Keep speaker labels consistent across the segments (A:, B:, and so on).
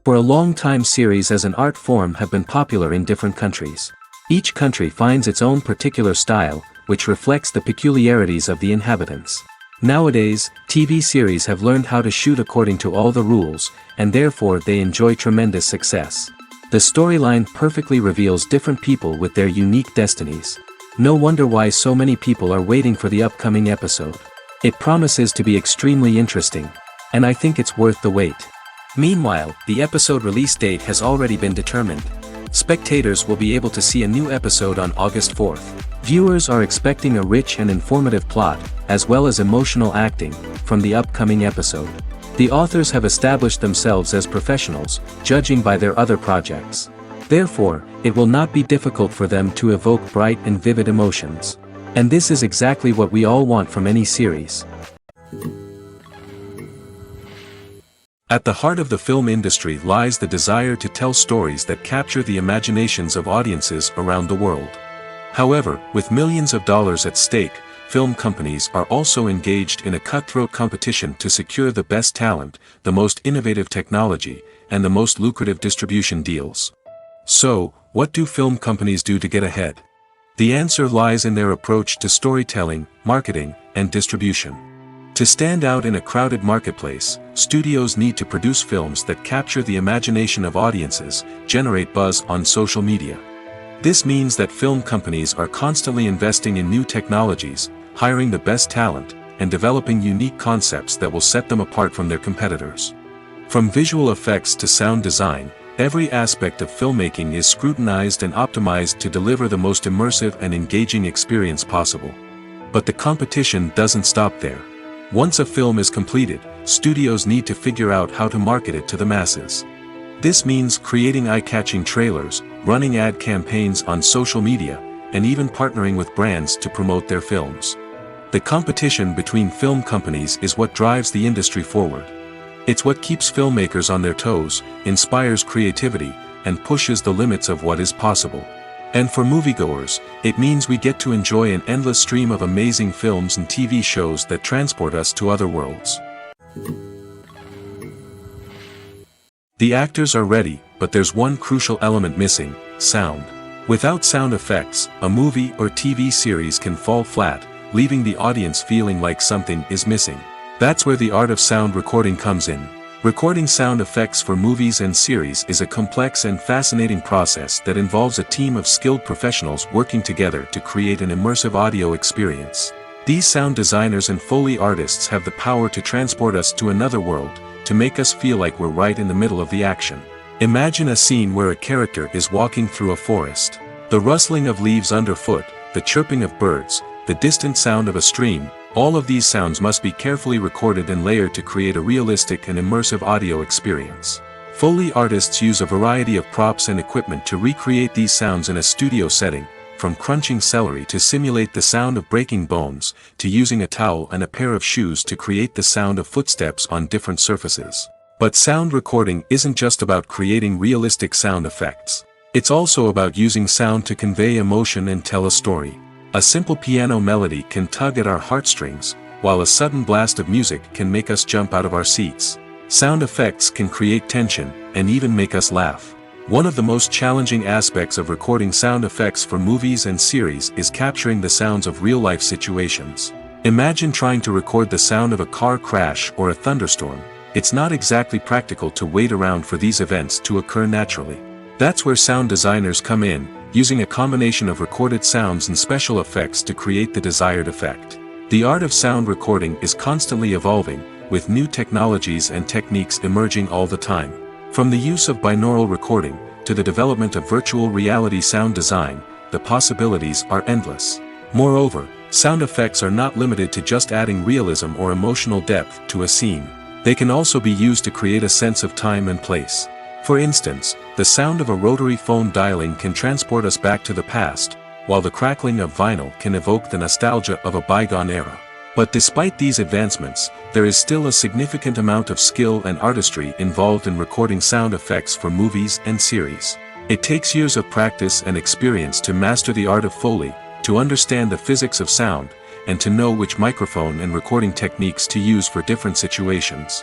A: For a long time, series as an art form have been popular in different countries. Each country finds its own particular style, which reflects the peculiarities of the inhabitants. Nowadays, TV series have learned how to shoot according to all the rules, and therefore they enjoy tremendous success. The storyline perfectly reveals different people with their unique destinies. No wonder why so many people are waiting for the upcoming episode. It promises to be extremely interesting, and I think it's worth the wait. Meanwhile, the episode release date has already been determined. Spectators will be able to see a new episode on August 4th. Viewers are expecting a rich and informative plot, as well as emotional acting, from the upcoming episode. The authors have established themselves as professionals, judging by their other projects. Therefore, it will not be difficult for them to evoke bright and vivid emotions. And this is exactly what we all want from any series. At the heart of the film industry lies the desire to tell stories that capture the imaginations of audiences around the world. However, with millions of dollars at stake, film companies are also engaged in a cutthroat competition to secure the best talent, the most innovative technology, and the most lucrative distribution deals. So, what do film companies do to get ahead? The answer lies in their approach to storytelling, marketing, and distribution. To stand out in a crowded marketplace, studios need to produce films that capture the imagination of audiences, generate buzz on social media. This means that film companies are constantly investing in new technologies, hiring the best talent, and developing unique concepts that will set them apart from their competitors. From visual effects to sound design, every aspect of filmmaking is scrutinized and optimized to deliver the most immersive and engaging experience possible. But the competition doesn't stop there. Once a film is completed, studios need to figure out how to market it to the masses. This means creating eye-catching trailers, running ad campaigns on social media, and even partnering with brands to promote their films. The competition between film companies is what drives the industry forward. It's what keeps filmmakers on their toes, inspires creativity, and pushes the limits of what is possible. And for moviegoers, it means we get to enjoy an endless stream of amazing films and TV shows that transport us to other worlds. The actors are ready, but there's one crucial element missing: sound. Without sound effects, a movie or TV series can fall flat, leaving the audience feeling like something is missing. That's where the art of sound recording comes in. Recording sound effects for movies and series is a complex and fascinating process that involves a team of skilled professionals working together to create an immersive audio experience. These sound designers and Foley artists have the power to transport us to another world, to make us feel like we're right in the middle of the action. Imagine a scene where a character is walking through a forest. The rustling of leaves underfoot, the chirping of birds, the distant sound of a stream, all of these sounds must be carefully recorded and layered to create a realistic and immersive audio experience. Foley artists use a variety of props and equipment to recreate these sounds in a studio setting, from crunching celery to simulate the sound of breaking bones, to using a towel and a pair of shoes to create the sound of footsteps on different surfaces. But sound recording isn't just about creating realistic sound effects. It's also about using sound to convey emotion and tell a story. A simple piano melody can tug at our heartstrings, while a sudden blast of music can make us jump out of our seats. Sound effects can create tension, and even make us laugh. One of the most challenging aspects of recording sound effects for movies and series is capturing the sounds of real-life situations. Imagine trying to record the sound of a car crash or a thunderstorm. It's not exactly practical to wait around for these events to occur naturally. That's where sound designers come in, using a combination of recorded sounds and special effects to create the desired effect. The art of sound recording is constantly evolving, with new technologies and techniques emerging all the time. From the use of binaural recording, to the development of virtual reality sound design, the possibilities are endless. Moreover, sound effects are not limited to just adding realism or emotional depth to a scene. They can also be used to create a sense of time and place. For instance, the sound of a rotary phone dialing can transport us back to the past, while the crackling of vinyl can evoke the nostalgia of a bygone era. But despite these advancements, there is still a significant amount of skill and artistry involved in recording sound effects for movies and series. It takes years of practice and experience to master the art of Foley, to understand the physics of sound, and to know which microphone and recording techniques to use for different situations.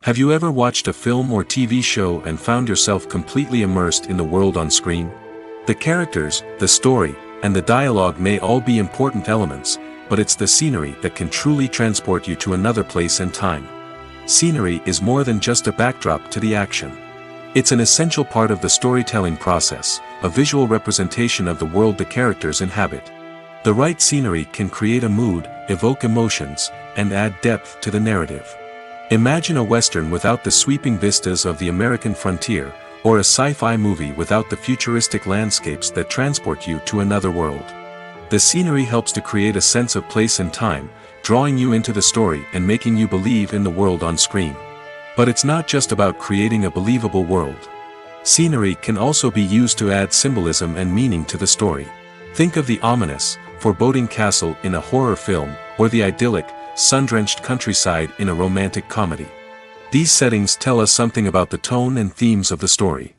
A: Have you ever watched a film or TV show and found yourself completely immersed in the world on screen? The characters, the story, and the dialogue may all be important elements, but it's the scenery that can truly transport you to another place and time. Scenery is more than just a backdrop to the action. It's an essential part of the storytelling process, a visual representation of the world the characters inhabit. The right scenery can create a mood, evoke emotions, and add depth to the narrative. Imagine a Western without the sweeping vistas of the American frontier, or a sci-fi movie without the futuristic landscapes that transport you to another world. The scenery helps to create a sense of place and time, drawing you into the story and making you believe in the world on screen. But it's not just about creating a believable world. Scenery can also be used to add symbolism and meaning to the story. Think of the ominous, foreboding castle in a horror film, or the idyllic, sun-drenched countryside in a romantic comedy. These settings tell us something about the tone and themes of the story.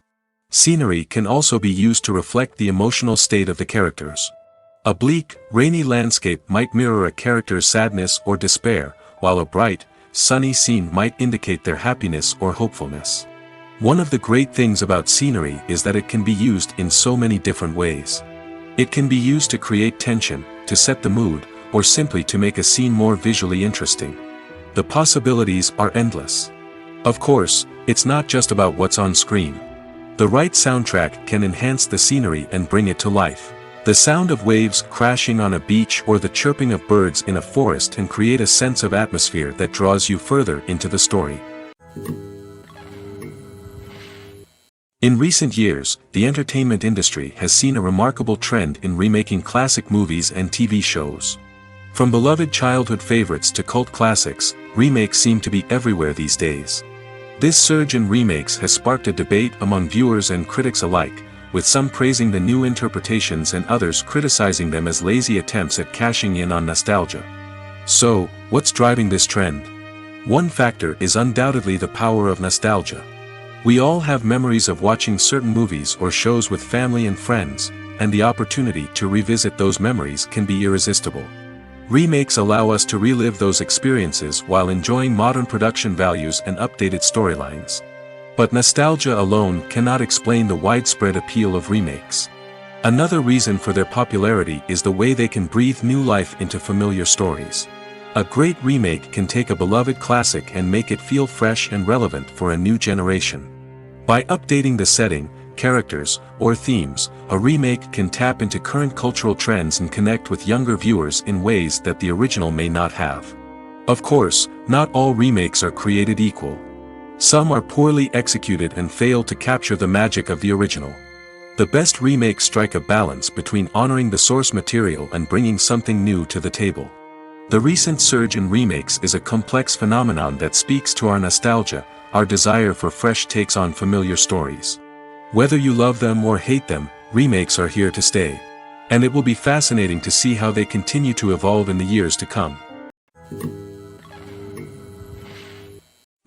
A: Scenery can also be used to reflect the emotional state of the characters. A bleak, rainy landscape might mirror a character's sadness or despair, while a bright, sunny scene might indicate their happiness or hopefulness. One of the great things about scenery is that it can be used in so many different ways. It can be used to create tension, to set the mood, or simply to make a scene more visually interesting. The possibilities are endless. Of course, it's not just about what's on screen. The right soundtrack can enhance the scenery and bring it to life. The sound of waves crashing on a beach or the chirping of birds in a forest can create a sense of atmosphere that draws you further into the story. In recent years, the entertainment industry has seen a remarkable trend in remaking classic movies and TV shows. From beloved childhood favorites to cult classics, remakes seem to be everywhere these days. This surge in remakes has sparked a debate among viewers and critics alike, with some praising the new interpretations and others criticizing them as lazy attempts at cashing in on nostalgia. So, what's driving this trend? One factor is undoubtedly the power of nostalgia. We all have memories of watching certain movies or shows with family and friends, and the opportunity to revisit those memories can be irresistible. Remakes allow us to relive those experiences while enjoying modern production values and updated storylines. But nostalgia alone cannot explain the widespread appeal of remakes. Another reason for their popularity is the way they can breathe new life into familiar stories. A great remake can take a beloved classic and make it feel fresh and relevant for a new generation. By updating the setting, characters, or themes, a remake can tap into current cultural trends and connect with younger viewers in ways that the original may not have. Of course, not all remakes are created equal. Some are poorly executed and fail to capture the magic of the original. The best remakes strike a balance between honoring the source material and bringing something new to the table. The recent surge in remakes is a complex phenomenon that speaks to our nostalgia, our desire for fresh takes on familiar stories. Whether you love them or hate them, remakes are here to stay. And it will be fascinating to see how they continue to evolve in the years to come.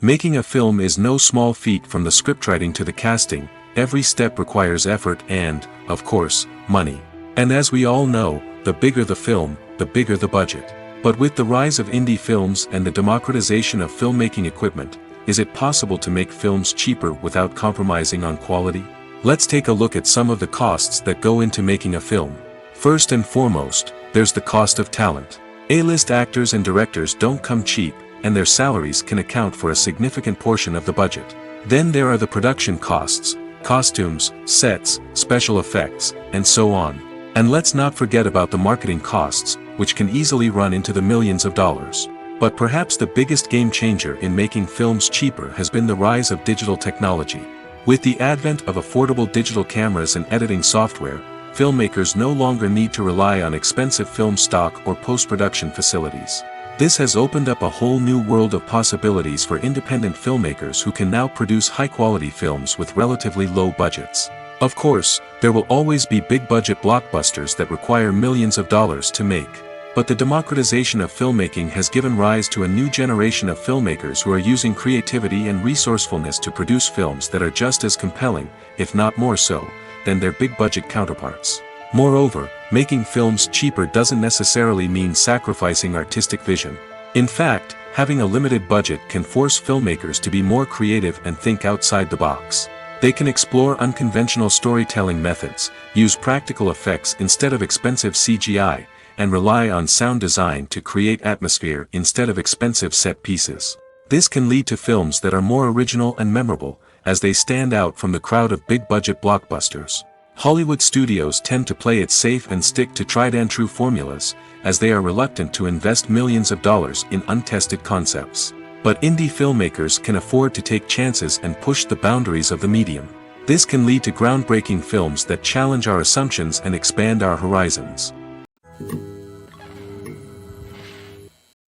A: Making a film is no small feat. From the scriptwriting to the casting, every step requires effort and, of course, money. And as we all know, the bigger the film, the bigger the budget. But with the rise of indie films and the democratization of filmmaking equipment, is it possible to make films cheaper without compromising on quality? Let's take a look at some of the costs that go into making a film. First and foremost, there's the cost of talent. A-list actors and directors don't come cheap, and their salaries can account for a significant portion of the budget. Then there are the production costs, costumes, sets, special effects, and so on. And let's not forget about the marketing costs, which can easily run into the millions of dollars. But perhaps the biggest game changer in making films cheaper has been the rise of digital technology. With the advent of affordable digital cameras and editing software, filmmakers no longer need to rely on expensive film stock or post-production facilities. This has opened up a whole new world of possibilities for independent filmmakers who can now produce high-quality films with relatively low budgets. Of course, there will always be big-budget blockbusters that require millions of dollars to make. But the democratization of filmmaking has given rise to a new generation of filmmakers who are using creativity and resourcefulness to produce films that are just as compelling, if not more so, than their big-budget counterparts. Moreover, making films cheaper doesn't necessarily mean sacrificing artistic vision. In fact, having a limited budget can force filmmakers to be more creative and think outside the box. They can explore unconventional storytelling methods, use practical effects instead of expensive CGI, and rely on sound design to create atmosphere instead of expensive set pieces. This can lead to films that are more original and memorable, as they stand out from the crowd of big-budget blockbusters. Hollywood studios tend to play it safe and stick to tried-and-true formulas, as they are reluctant to invest millions of dollars in untested concepts. But indie filmmakers can afford to take chances and push the boundaries of the medium. This can lead to groundbreaking films that challenge our assumptions and expand our horizons.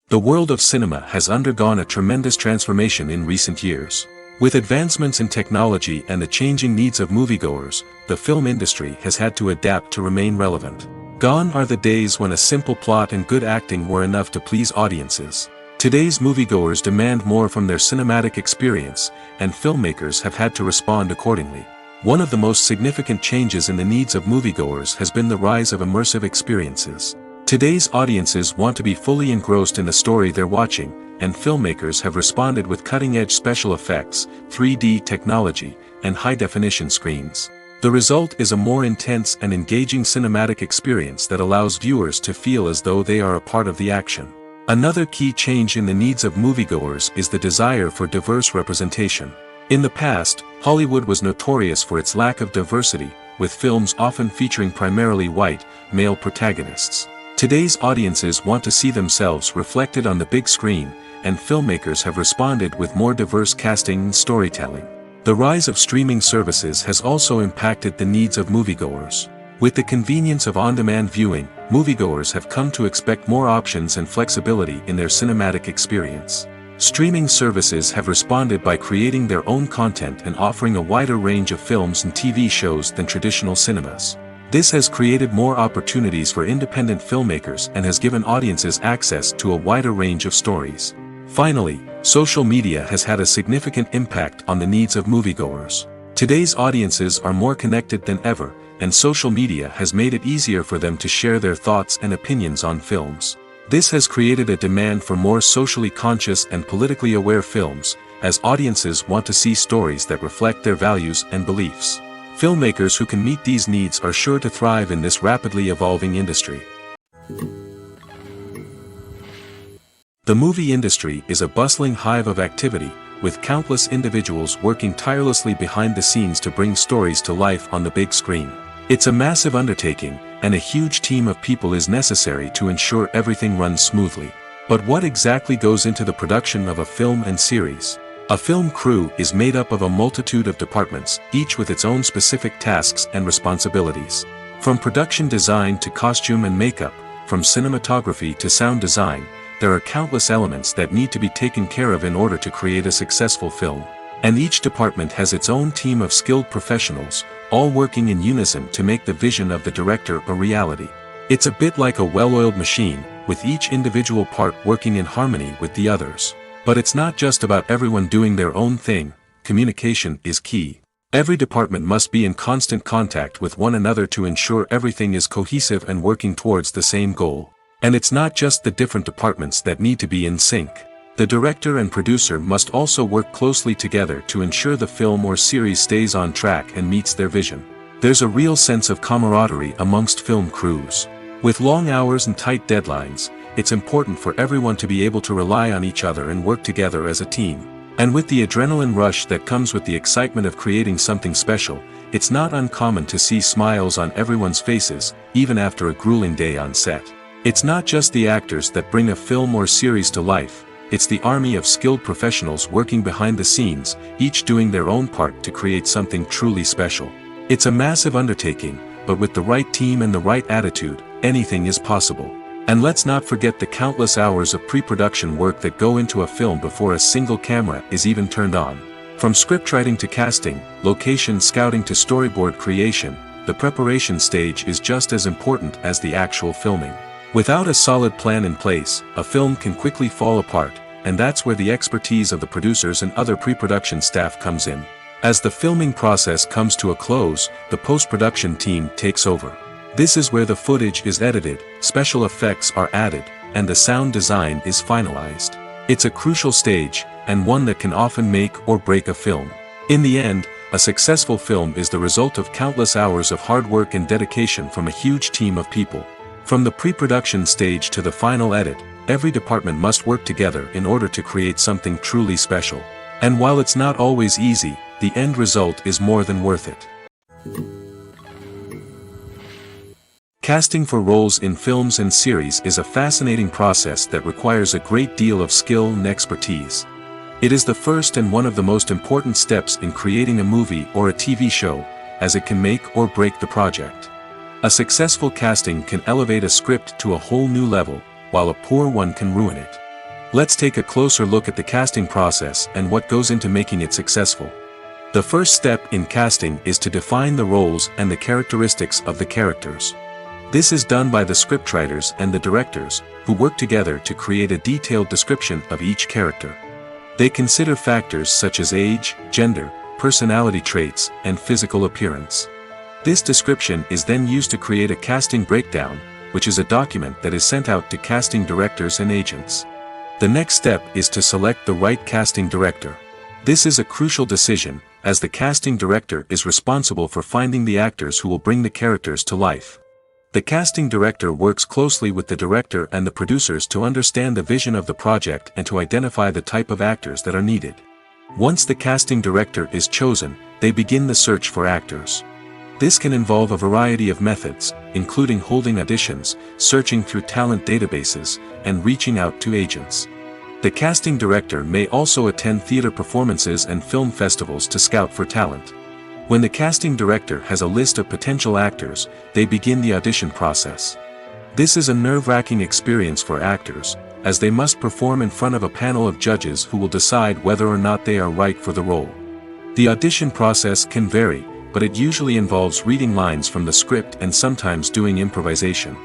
A: The world of cinema has undergone a tremendous transformation in recent years. With advancements in technology and the changing needs of moviegoers, the film industry has had to adapt to remain relevant. Gone are the days when a simple plot and good acting were enough to please audiences. Today's moviegoers demand more from their cinematic experience, and filmmakers have had to respond accordingly. One of the most significant changes in the needs of moviegoers has been the rise of immersive experiences. Today's audiences want to be fully engrossed in the story they're watching, and filmmakers have responded with cutting-edge special effects, 3D technology, and high-definition screens. The result is a more intense and engaging cinematic experience that allows viewers to feel as though they are a part of the action. Another key change in the needs of moviegoers is the desire for diverse representation. In the past, Hollywood was notorious for its lack of diversity, with films often featuring primarily white, male protagonists. Today's audiences want to see themselves reflected on the big screen, and filmmakers have responded with more diverse casting and storytelling. The rise of streaming services has also impacted the needs of moviegoers. With the convenience of on-demand viewing, moviegoers have come to expect more options and flexibility in their cinematic experience. Streaming services have responded by creating their own content and offering a wider range of films and TV shows than traditional cinemas. This has created more opportunities for independent filmmakers and has given audiences access to a wider range of stories. Finally, social media has had a significant impact on the needs of moviegoers. Today's audiences are more connected than ever, and social media has made it easier for them to share their thoughts and opinions on films. This has created a demand for more socially conscious and politically aware films, as audiences want to see stories that reflect their values and beliefs. Filmmakers who can meet these needs are sure to thrive in this rapidly evolving industry. The movie industry is a bustling hive of activity, with countless individuals working tirelessly behind the scenes to bring stories to life on the big screen. It's a massive undertaking, and a huge team of people is necessary to ensure everything runs smoothly. But what exactly goes into the production of a film and series? A film crew is made up of a multitude of departments, each with its own specific tasks and responsibilities. From production design to costume and makeup, from cinematography to sound design, there are countless elements that need to be taken care of in order to create a successful film. And each department has its own team of skilled professionals, all working in unison to make the vision of the director a reality. It's a bit like a well-oiled machine, with each individual part working in harmony with the others. But it's not just about everyone doing their own thing. Communication is key. Every department must be in constant contact with one another to ensure everything is cohesive and working towards the same goal. And it's not just the different departments that need to be in sync. The director and producer must also work closely together to ensure the film or series stays on track and meets their vision. There's a real sense of camaraderie amongst film crews. With long hours and tight deadlines, it's important for everyone to be able to rely on each other and work together as a team. And with the adrenaline rush that comes with the excitement of creating something special, it's not uncommon to see smiles on everyone's faces, even after a grueling day on set. It's not just the actors that bring a film or series to life, it's the army of skilled professionals working behind the scenes, each doing their own part to create something truly special. It's a massive undertaking, but with the right team and the right attitude, anything is possible. And let's not forget the countless hours of pre-production work that go into a film before a single camera is even turned on. From scriptwriting to casting, location scouting to storyboard creation, the preparation stage is just as important as the actual filming. Without a solid plan in place, a film can quickly fall apart, and that's where the expertise of the producers and other pre-production staff comes in. As the filming process comes to a close, the post-production team takes over. This is where the footage is edited, special effects are added, and the sound design is finalized. It's a crucial stage, and one that can often make or break a film. In the end, a successful film is the result of countless hours of hard work and dedication from a huge team of people. From the pre-production stage to the final edit, every department must work together in order to create something truly special. And while it's not always easy, the end result is more than worth it. Casting for roles in films and series is a fascinating process that requires a great deal of skill and expertise. It is the first and one of the most important steps in creating a movie or a TV show, as it can make or break the project. A successful casting can elevate a script to a whole new level, while a poor one can ruin it. Let's take a closer look at the casting process and what goes into making it successful. The first step in casting is to define the roles and the characteristics of the characters. This is done by the scriptwriters and the directors, who work together to create a detailed description of each character. They consider factors such as age, gender, personality traits, and physical appearance. This description is then used to create a casting breakdown, which is a document that is sent out to casting directors and agents. The next step is to select the right casting director. This is a crucial decision, as the casting director is responsible for finding the actors who will bring the characters to life. The casting director works closely with the director and the producers to understand the vision of the project and to identify the type of actors that are needed. Once the casting director is chosen, they begin the search for actors. This can involve a variety of methods, including holding auditions, searching through talent databases, and reaching out to agents. The casting director may also attend theater performances and film festivals to scout for talent. When the casting director has a list of potential actors, they begin the audition process. This is a nerve-wracking experience for actors, as they must perform in front of a panel of judges who will decide whether or not they are right for the role. The audition process can vary, but it usually involves reading lines from the script and sometimes doing improvisation.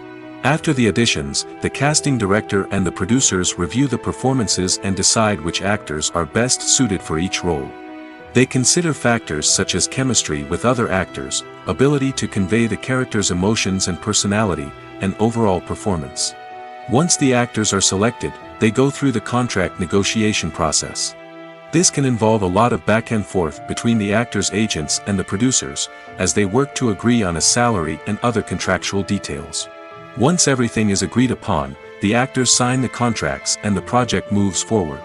A: After the auditions, the casting director and the producers review the performances and decide which actors are best suited for each role. They consider factors such as chemistry with other actors, ability to convey the character's emotions and personality, and overall performance. Once the actors are selected, they go through the contract negotiation process. This can involve a lot of back and forth between the actors' agents and the producers, as they work to agree on a salary and other contractual details. Once everything is agreed upon, the actors sign the contracts and the project moves forward.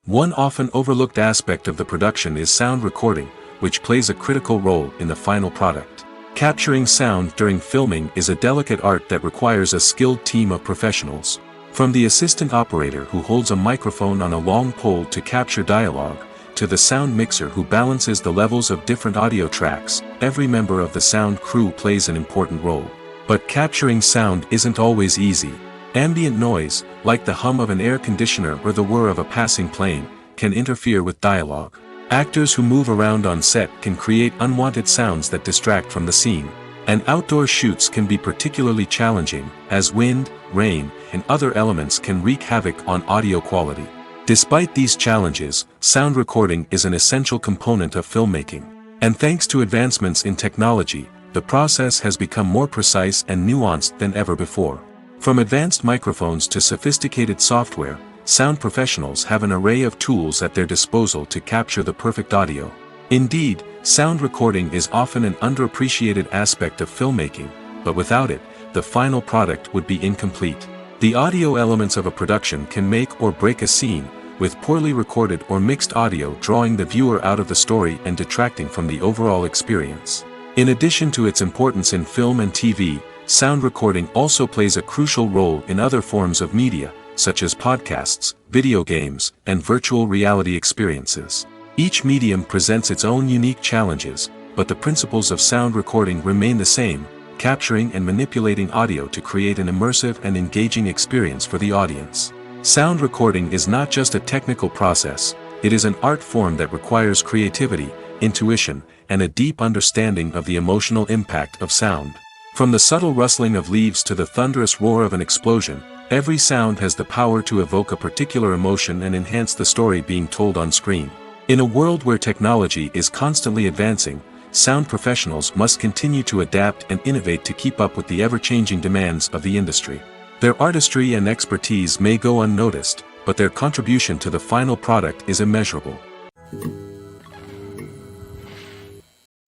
A: One often overlooked aspect of the production is sound recording, which plays a critical role in the final product. Capturing sound during filming is a delicate art that requires a skilled team of professionals. From the assistant operator who holds a microphone on a long pole to capture dialogue, to the sound mixer who balances the levels of different audio tracks, every member of the sound crew plays an important role. But capturing sound isn't always easy. Ambient noise, like the hum of an air conditioner or the whir of a passing plane, can interfere with dialogue. Actors who move around on set can create unwanted sounds that distract from the scene. And outdoor shoots can be particularly challenging, as wind, rain, and other elements can wreak havoc on audio quality. Despite these challenges, sound recording is an essential component of filmmaking. And thanks to advancements in technology, the process has become more precise and nuanced than ever before. From advanced microphones to sophisticated software, sound professionals have an array of tools at their disposal to capture the perfect audio. Indeed, sound recording is often an underappreciated aspect of filmmaking, but without it, the final product would be incomplete. The audio elements of a production can make or break a scene, with poorly recorded or mixed audio drawing the viewer out of the story and detracting from the overall experience. In addition to its importance in film and TV, sound recording also plays a crucial role in other forms of media, such as podcasts, video games, and virtual reality experiences. Each medium presents its own unique challenges, but the principles of sound recording remain the same, capturing and manipulating audio to create an immersive and engaging experience for the audience. Sound recording is not just a technical process, it is an art form that requires creativity, intuition, and a deep understanding of the emotional impact of sound. From the subtle rustling of leaves to the thunderous roar of an explosion, every sound has the power to evoke a particular emotion and enhance the story being told on screen. In a world where technology is constantly advancing, sound professionals must continue to adapt and innovate to keep up with the ever-changing demands of the industry. Their artistry and expertise may go unnoticed, but their contribution to the final product is immeasurable.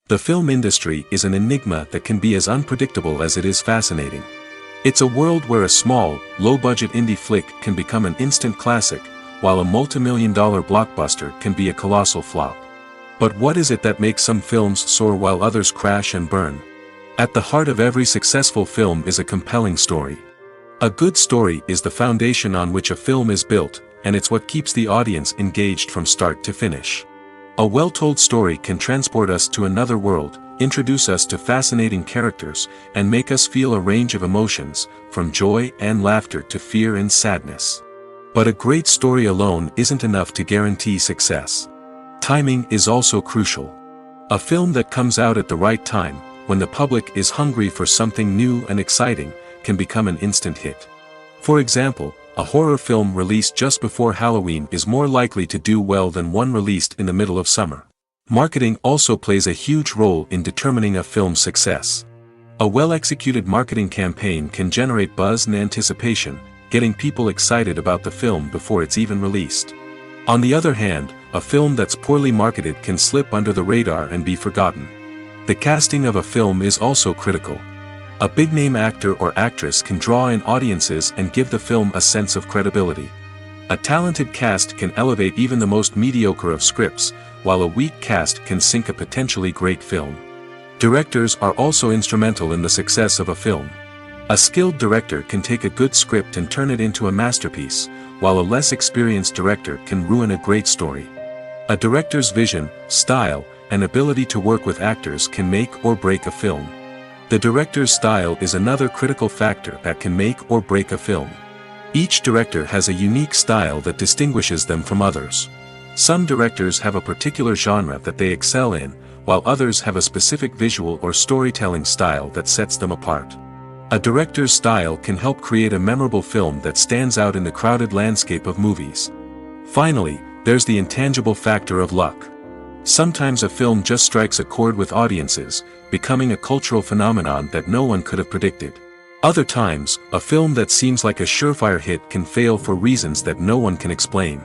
A: The film industry is an enigma that can be as unpredictable as it is fascinating. It's a world where a small, low-budget indie flick can become an instant classic, while a multi-million-dollar blockbuster can be a colossal flop. But what is it that makes some films soar while others crash and burn? At the heart of every successful film is a compelling story. A good story is the foundation on which a film is built, and it's what keeps the audience engaged from start to finish. A well-told story can transport us to another world, introduce us to fascinating characters, and make us feel a range of emotions, from joy and laughter to fear and sadness. But a great story alone isn't enough to guarantee success. Timing is also crucial. A film that comes out at the right time, when the public is hungry for something new and exciting, can become an instant hit. For example, a horror film released just before Halloween is more likely to do well than one released in the middle of summer. Marketing also plays a huge role in determining a film's success. A well-executed marketing campaign can generate buzz and anticipation, getting people excited about the film before it's even released. On the other hand, a film that's poorly marketed can slip under the radar and be forgotten. The casting of a film is also critical. A big-name actor or actress can draw in audiences and give the film a sense of credibility. A talented cast can elevate even the most mediocre of scripts, while a weak cast can sink a potentially great film. Directors are also instrumental in the success of a film. A skilled director can take a good script and turn it into a masterpiece, while a less experienced director can ruin a great story. A director's vision, style, and ability to work with actors can make or break a film. The director's style is another critical factor that can make or break a film. Each director has a unique style that distinguishes them from others. Some directors have a particular genre that they excel in, while others have a specific visual or storytelling style that sets them apart. A director's style can help create a memorable film that stands out in the crowded landscape of movies. Finally, there's the intangible factor of luck. Sometimes a film just strikes a chord with audiences, becoming a cultural phenomenon that no one could have predicted. Other times, a film that seems like a surefire hit can fail for reasons that no one can explain.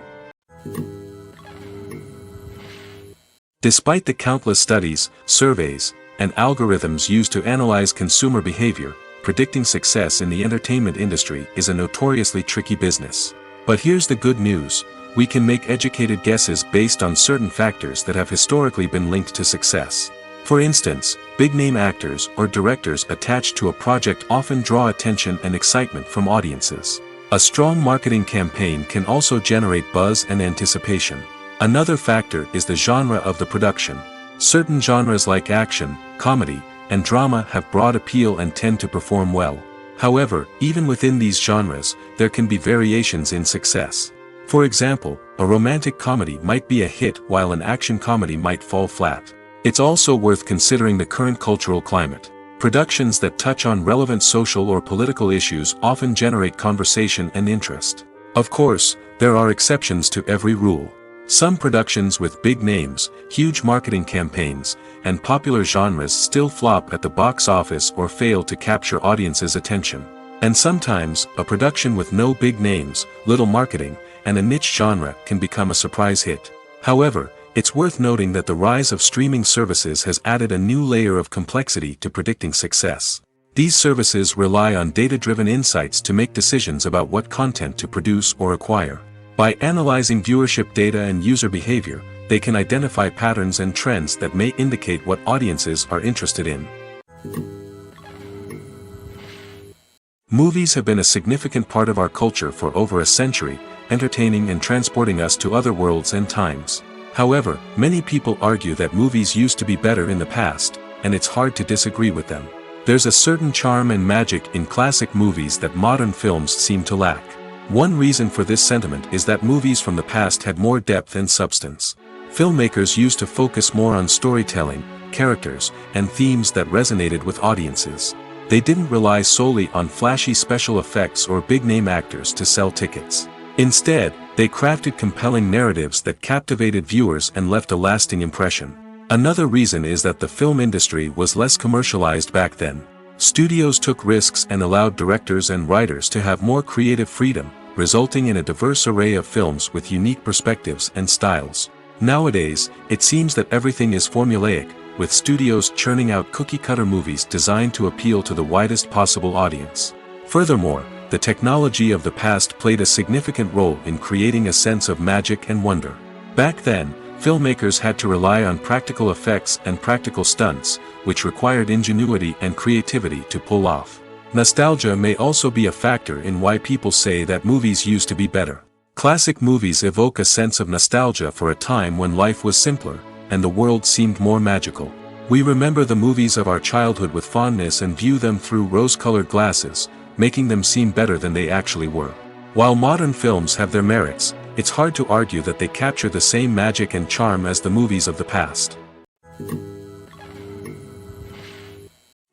A: Despite the countless studies, surveys, and algorithms used to analyze consumer behavior, predicting success in the entertainment industry is a notoriously tricky business. But here's the good news: we can make educated guesses based on certain factors that have historically been linked to success. For instance, big-name actors or directors attached to a project often draw attention and excitement from audiences. A strong marketing campaign can also generate buzz and anticipation. Another factor is the genre of the production. Certain genres like action, comedy, and drama have broad appeal and tend to perform well. However, even within these genres, there can be variations in success. For example, a romantic comedy might be a hit while an action comedy might fall flat. It's also worth considering the current cultural climate. Productions that touch on relevant social or political issues often generate conversation and interest. Of course, there are exceptions to every rule. Some productions with big names, huge marketing campaigns, and popular genres still flop at the box office or fail to capture audiences' attention. And sometimes, a production with no big names, little marketing, and a niche genre can become a surprise hit. However, it's worth noting that the rise of streaming services has added a new layer of complexity to predicting success. These services rely on data-driven insights to make decisions about what content to produce or acquire. By analyzing viewership data and user behavior, they can identify patterns and trends that may indicate what audiences are interested in. Movies have been a significant part of our culture for over a century, entertaining and transporting us to other worlds and times. However, many people argue that movies used to be better in the past, and it's hard to disagree with them. There's a certain charm and magic in classic movies that modern films seem to lack. One reason for this sentiment is that movies from the past had more depth and substance. Filmmakers used to focus more on storytelling, characters, and themes that resonated with audiences. They didn't rely solely on flashy special effects or big-name actors to sell tickets. Instead, they crafted compelling narratives that captivated viewers and left a lasting impression. Another reason is that the film industry was less commercialized back then. Studios took risks and allowed directors and writers to have more creative freedom, resulting in a diverse array of films with unique perspectives and styles. Nowadays, it seems that everything is formulaic, with studios churning out cookie-cutter movies designed to appeal to the widest possible audience. Furthermore, the technology of the past played a significant role in creating a sense of magic and wonder. Back then, filmmakers had to rely on practical effects and practical stunts, which required ingenuity and creativity to pull off. Nostalgia may also be a factor in why people say that movies used to be better. Classic movies evoke a sense of nostalgia for a time when life was simpler, and the world seemed more magical. We remember the movies of our childhood with fondness and view them through rose-colored glasses, making them seem better than they actually were. While modern films have their merits, it's hard to argue that they capture the same magic and charm as the movies of the past.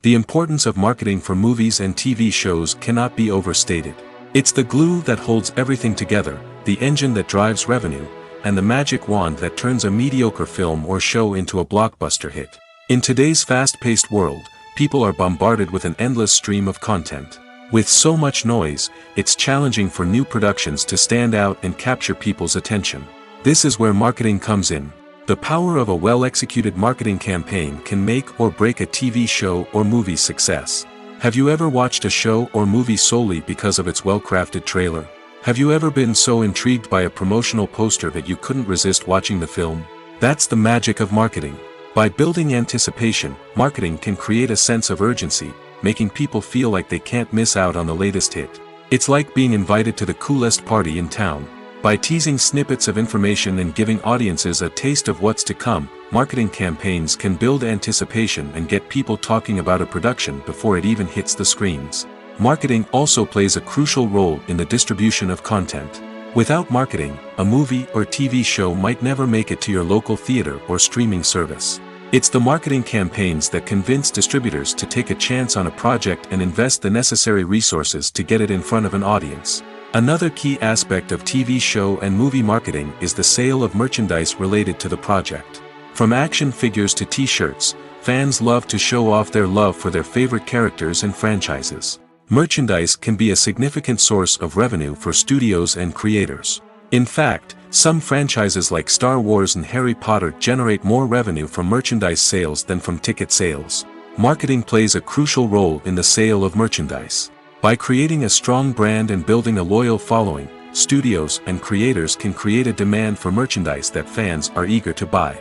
A: The importance of marketing for movies and TV shows cannot be overstated. It's the glue that holds everything together, the engine that drives revenue, and the magic wand that turns a mediocre film or show into a blockbuster hit. In today's fast-paced world, people are bombarded with an endless stream of content. With so much noise, it's challenging for new productions to stand out and capture people's attention. This is where marketing comes in. The power of a well-executed marketing campaign can make or break a TV show or movie's success. Have you ever watched a show or movie solely because of its well-crafted trailer? Have you ever been so intrigued by a promotional poster that you couldn't resist watching the film? That's the magic of marketing. By building anticipation, marketing can create a sense of urgency, making people feel like they can't miss out on the latest hit. It's like being invited to the coolest party in town. By teasing snippets of information and giving audiences a taste of what's to come, marketing campaigns can build anticipation and get people talking about a production before it even hits the screens. Marketing also plays a crucial role in the distribution of content. Without marketing, a movie or TV show might never make it to your local theater or streaming service. It's the marketing campaigns that convince distributors to take a chance on a project and invest the necessary resources to get it in front of an audience. Another key aspect of TV show and movie marketing is the sale of merchandise related to the project. From action figures to t-shirts, fans love to show off their love for their favorite characters and franchises. Merchandise can be a significant source of revenue for studios and creators. In fact, some franchises like Star Wars and Harry Potter generate more revenue from merchandise sales than from ticket sales. Marketing plays a crucial role in the sale of merchandise. By creating a strong brand and building a loyal following, studios and creators can create a demand for merchandise that fans are eager to buy.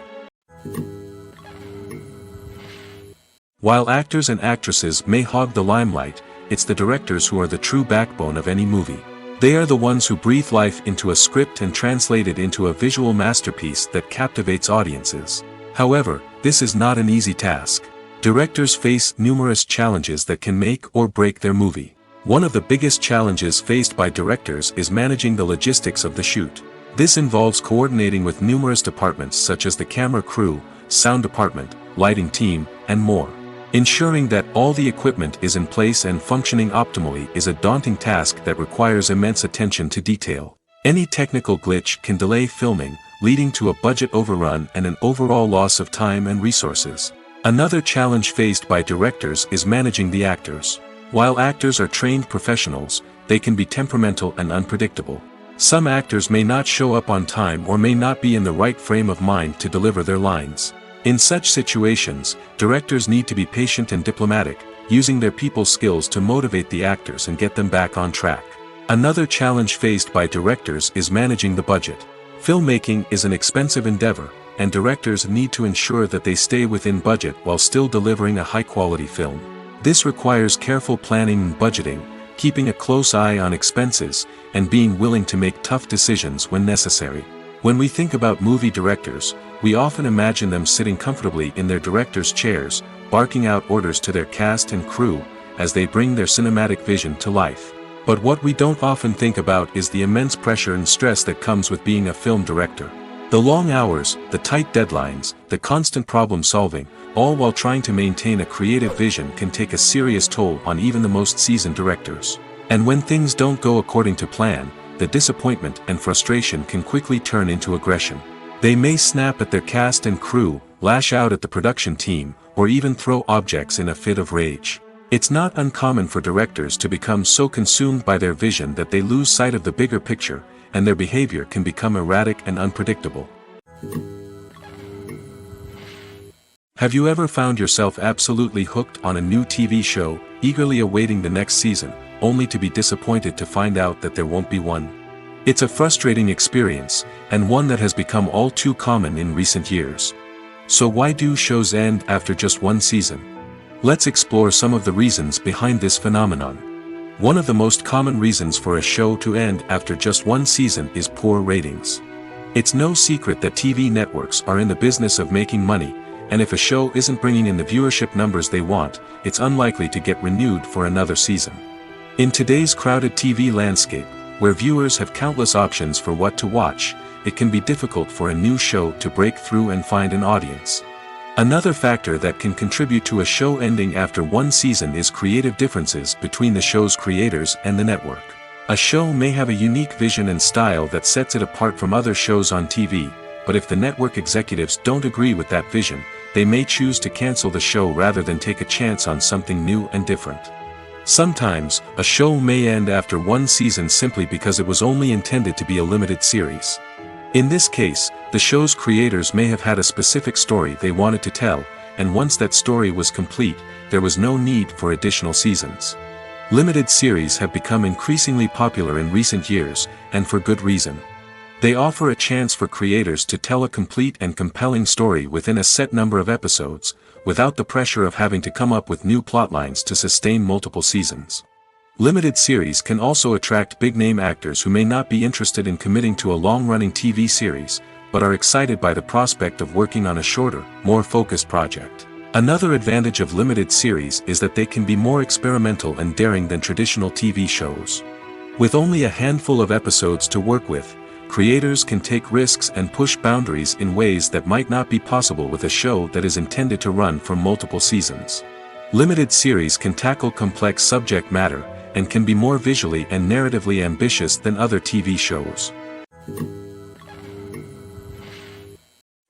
A: While actors and actresses may hog the limelight, it's the directors who are the true backbone of any movie. They are the ones who breathe life into a script and translate it into a visual masterpiece that captivates audiences. However, this is not an easy task. Directors face numerous challenges that can make or break their movie. One of the biggest challenges faced by directors is managing the logistics of the shoot. This involves coordinating with numerous departments such as the camera crew, sound department, lighting team, and more. Ensuring that all the equipment is in place and functioning optimally is a daunting task that requires immense attention to detail. Any technical glitch can delay filming, leading to a budget overrun and an overall loss of time and resources. Another challenge faced by directors is managing the actors. While actors are trained professionals, they can be temperamental and unpredictable. Some actors may not show up on time or may not be in the right frame of mind to deliver their lines. In such situations, directors need to be patient and diplomatic, using their people skills to motivate the actors and get them back on track. Another challenge faced by directors is managing the budget. Filmmaking is an expensive endeavor, and directors need to ensure that they stay within budget while still delivering a high-quality film. This requires careful planning and budgeting, keeping a close eye on expenses, and being willing to make tough decisions when necessary. When we think about movie directors, we often imagine them sitting comfortably in their director's chairs, barking out orders to their cast and crew, as they bring their cinematic vision to life. But what we don't often think about is the immense pressure and stress that comes with being a film director. The long hours, the tight deadlines, the constant problem solving, all while trying to maintain a creative vision can take a serious toll on even the most seasoned directors. And when things don't go according to plan, the disappointment and frustration can quickly turn into aggression. They may snap at their cast and crew, lash out at the production team, or even throw objects in a fit of rage. It's not uncommon for directors to become so consumed by their vision that they lose sight of the bigger picture, and their behavior can become erratic and unpredictable. Have you ever found yourself absolutely hooked on a new TV show, eagerly awaiting the next season, only to be disappointed to find out that there won't be one? It's a frustrating experience, and one that has become all too common in recent years. So why do shows end after just one season? Let's explore some of the reasons behind this phenomenon. One of the most common reasons for a show to end after just one season is poor ratings. It's no secret that TV networks are in the business of making money, and if a show isn't bringing in the viewership numbers they want, it's unlikely to get renewed for another season. In today's crowded TV landscape, where viewers have countless options for what to watch, it can be difficult for a new show to break through and find an audience. Another factor that can contribute to a show ending after one season is creative differences between the show's creators and the network. A show may have a unique vision and style that sets it apart from other shows on TV, but if the network executives don't agree with that vision, they may choose to cancel the show rather than take a chance on something new and different. Sometimes, a show may end after one season simply because it was only intended to be a limited series. In this case, the show's creators may have had a specific story they wanted to tell, and once that story was complete, there was no need for additional seasons. Limited series have become increasingly popular in recent years, and for good reason. They offer a chance for creators to tell a complete and compelling story within a set number of episodes, without the pressure of having to come up with new plotlines to sustain multiple seasons. Limited series can also attract big-name actors who may not be interested in committing to a long-running TV series, but are excited by the prospect of working on a shorter, more focused project. Another advantage of limited series is that they can be more experimental and daring than traditional TV shows. With only a handful of episodes to work with, creators can take risks and push boundaries in ways that might not be possible with a show that is intended to run for multiple seasons. Limited series can tackle complex subject matter, and can be more visually and narratively ambitious than other TV shows.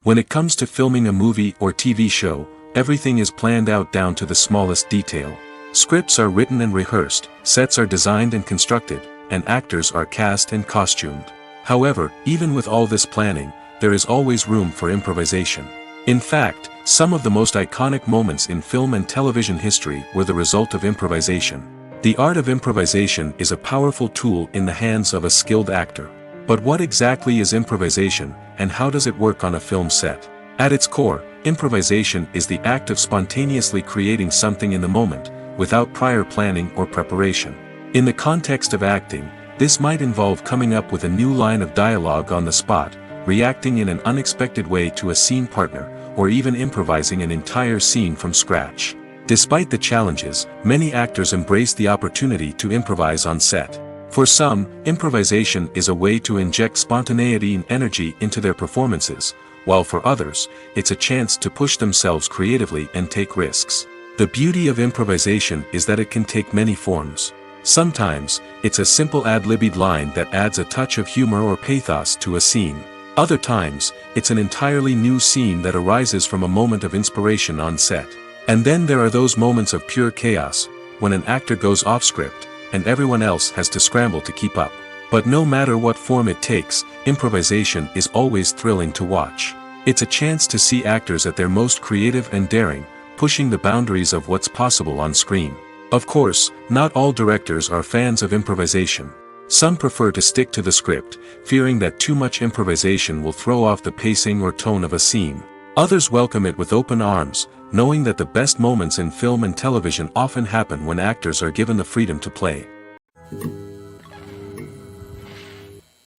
A: When it comes to filming a movie or TV show, everything is planned out down to the smallest detail. Scripts are written and rehearsed, sets are designed and constructed, and actors are cast and costumed. However, even with all this planning, there is always room for improvisation. In fact, some of the most iconic moments in film and television history were the result of improvisation. The art of improvisation is a powerful tool in the hands of a skilled actor. But what exactly is improvisation, and how does it work on a film set? At its core, improvisation is the act of spontaneously creating something in the moment, without prior planning or preparation. In the context of acting, this might involve coming up with a new line of dialogue on the spot, reacting in an unexpected way to a scene partner, or even improvising an entire scene from scratch. Despite the challenges, many actors embrace the opportunity to improvise on set. For some, improvisation is a way to inject spontaneity and energy into their performances, while for others, it's a chance to push themselves creatively and take risks. The beauty of improvisation is that it can take many forms. Sometimes, it's a simple ad-libbed line that adds a touch of humor or pathos to a scene. Other times, it's an entirely new scene that arises from a moment of inspiration on set. And then there are those moments of pure chaos, when an actor goes off script, and everyone else has to scramble to keep up. But no matter what form it takes, improvisation is always thrilling to watch. It's a chance to see actors at their most creative and daring, pushing the boundaries of what's possible on screen. Of course, not all directors are fans of improvisation. Some prefer to stick to the script, fearing that too much improvisation will throw off the pacing or tone of a scene. Others welcome it with open arms, knowing that the best moments in film and television often happen when actors are given the freedom to play.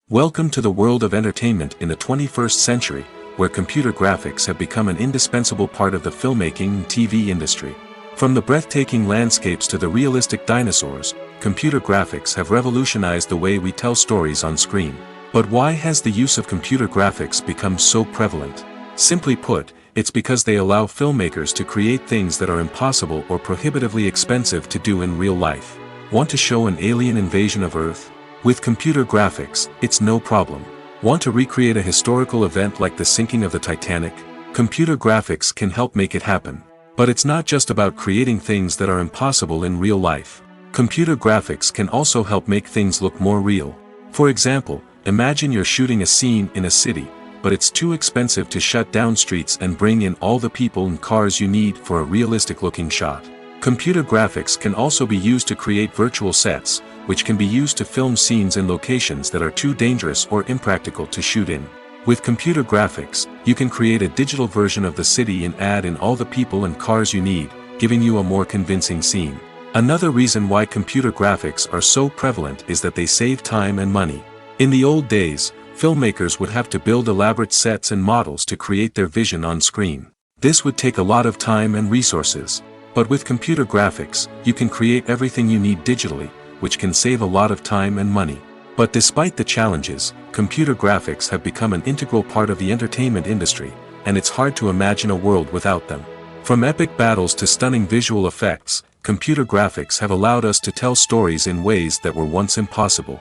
A: Welcome to the world of entertainment in the 21st century, where computer graphics have become an indispensable part of the filmmaking and TV industry. From the breathtaking landscapes to the realistic dinosaurs, computer graphics have revolutionized the way we tell stories on screen. But why has the use of computer graphics become so prevalent? Simply put, it's because they allow filmmakers to create things that are impossible or prohibitively expensive to do in real life. Want to show an alien invasion of Earth? With computer graphics, it's no problem. Want to recreate a historical event like the sinking of the Titanic? Computer graphics can help make it happen. But it's not just about creating things that are impossible in real life. Computer graphics can also help make things look more real. For example, imagine you're shooting a scene in a city, but it's too expensive to shut down streets and bring in all the people and cars you need for a realistic-looking shot. Computer graphics can also be used to create virtual sets, which can be used to film scenes in locations that are too dangerous or impractical to shoot in. With computer graphics, you can create a digital version of the city and add in all the people and cars you need, giving you a more convincing scene. Another reason why computer graphics are so prevalent is that they save time and money. In the old days, filmmakers would have to build elaborate sets and models to create their vision on screen. This would take a lot of time and resources. But with computer graphics, you can create everything you need digitally, which can save a lot of time and money. But despite the challenges, computer graphics have become an integral part of the entertainment industry, and it's hard to imagine a world without them. From epic battles to stunning visual effects, computer graphics have allowed us to tell stories in ways that were once impossible.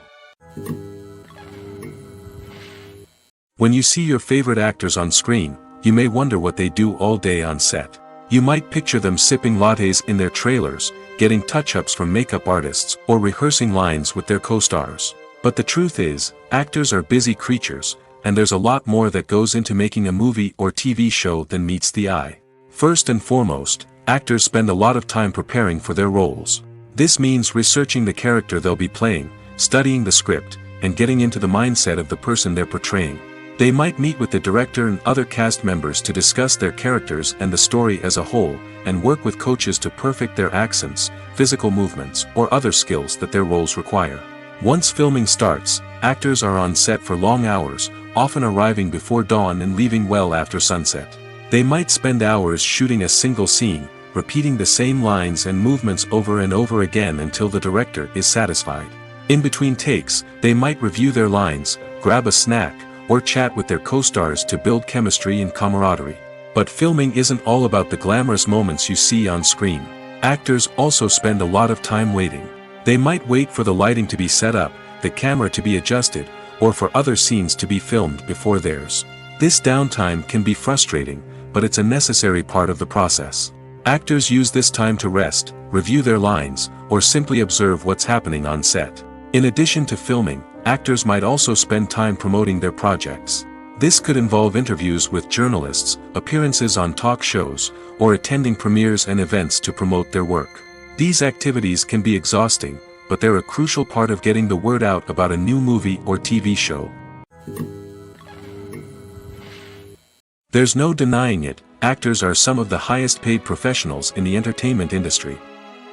A: When you see your favorite actors on screen, you may wonder what they do all day on set. You might picture them sipping lattes in their trailers, getting touch-ups from makeup artists, or rehearsing lines with their co-stars. But the truth is, actors are busy creatures, and there's a lot more that goes into making a movie or TV show than meets the eye. First and foremost, actors spend a lot of time preparing for their roles. This means researching the character they'll be playing, studying the script, and getting into the mindset of the person they're portraying. They might meet with the director and other cast members to discuss their characters and the story as a whole, and work with coaches to perfect their accents, physical movements, or other skills that their roles require. Once filming starts, actors are on set for long hours, often arriving before dawn and leaving well after sunset. They might spend hours shooting a single scene, repeating the same lines and movements over and over again until the director is satisfied. In between takes, they might review their lines, grab a snack, or chat with their co-stars to build chemistry and camaraderie. But filming isn't all about the glamorous moments you see on screen. Actors also spend a lot of time waiting. They might wait for the lighting to be set up, the camera to be adjusted, or for other scenes to be filmed before theirs. This downtime can be frustrating, but it's a necessary part of the process. Actors use this time to rest, review their lines, or simply observe what's happening on set. In addition to filming, actors might also spend time promoting their projects. This could involve interviews with journalists, appearances on talk shows, or attending premieres and events to promote their work. These activities can be exhausting, but they're a crucial part of getting the word out about a new movie or TV show. There's no denying it, actors are some of the highest paid professionals in the entertainment industry.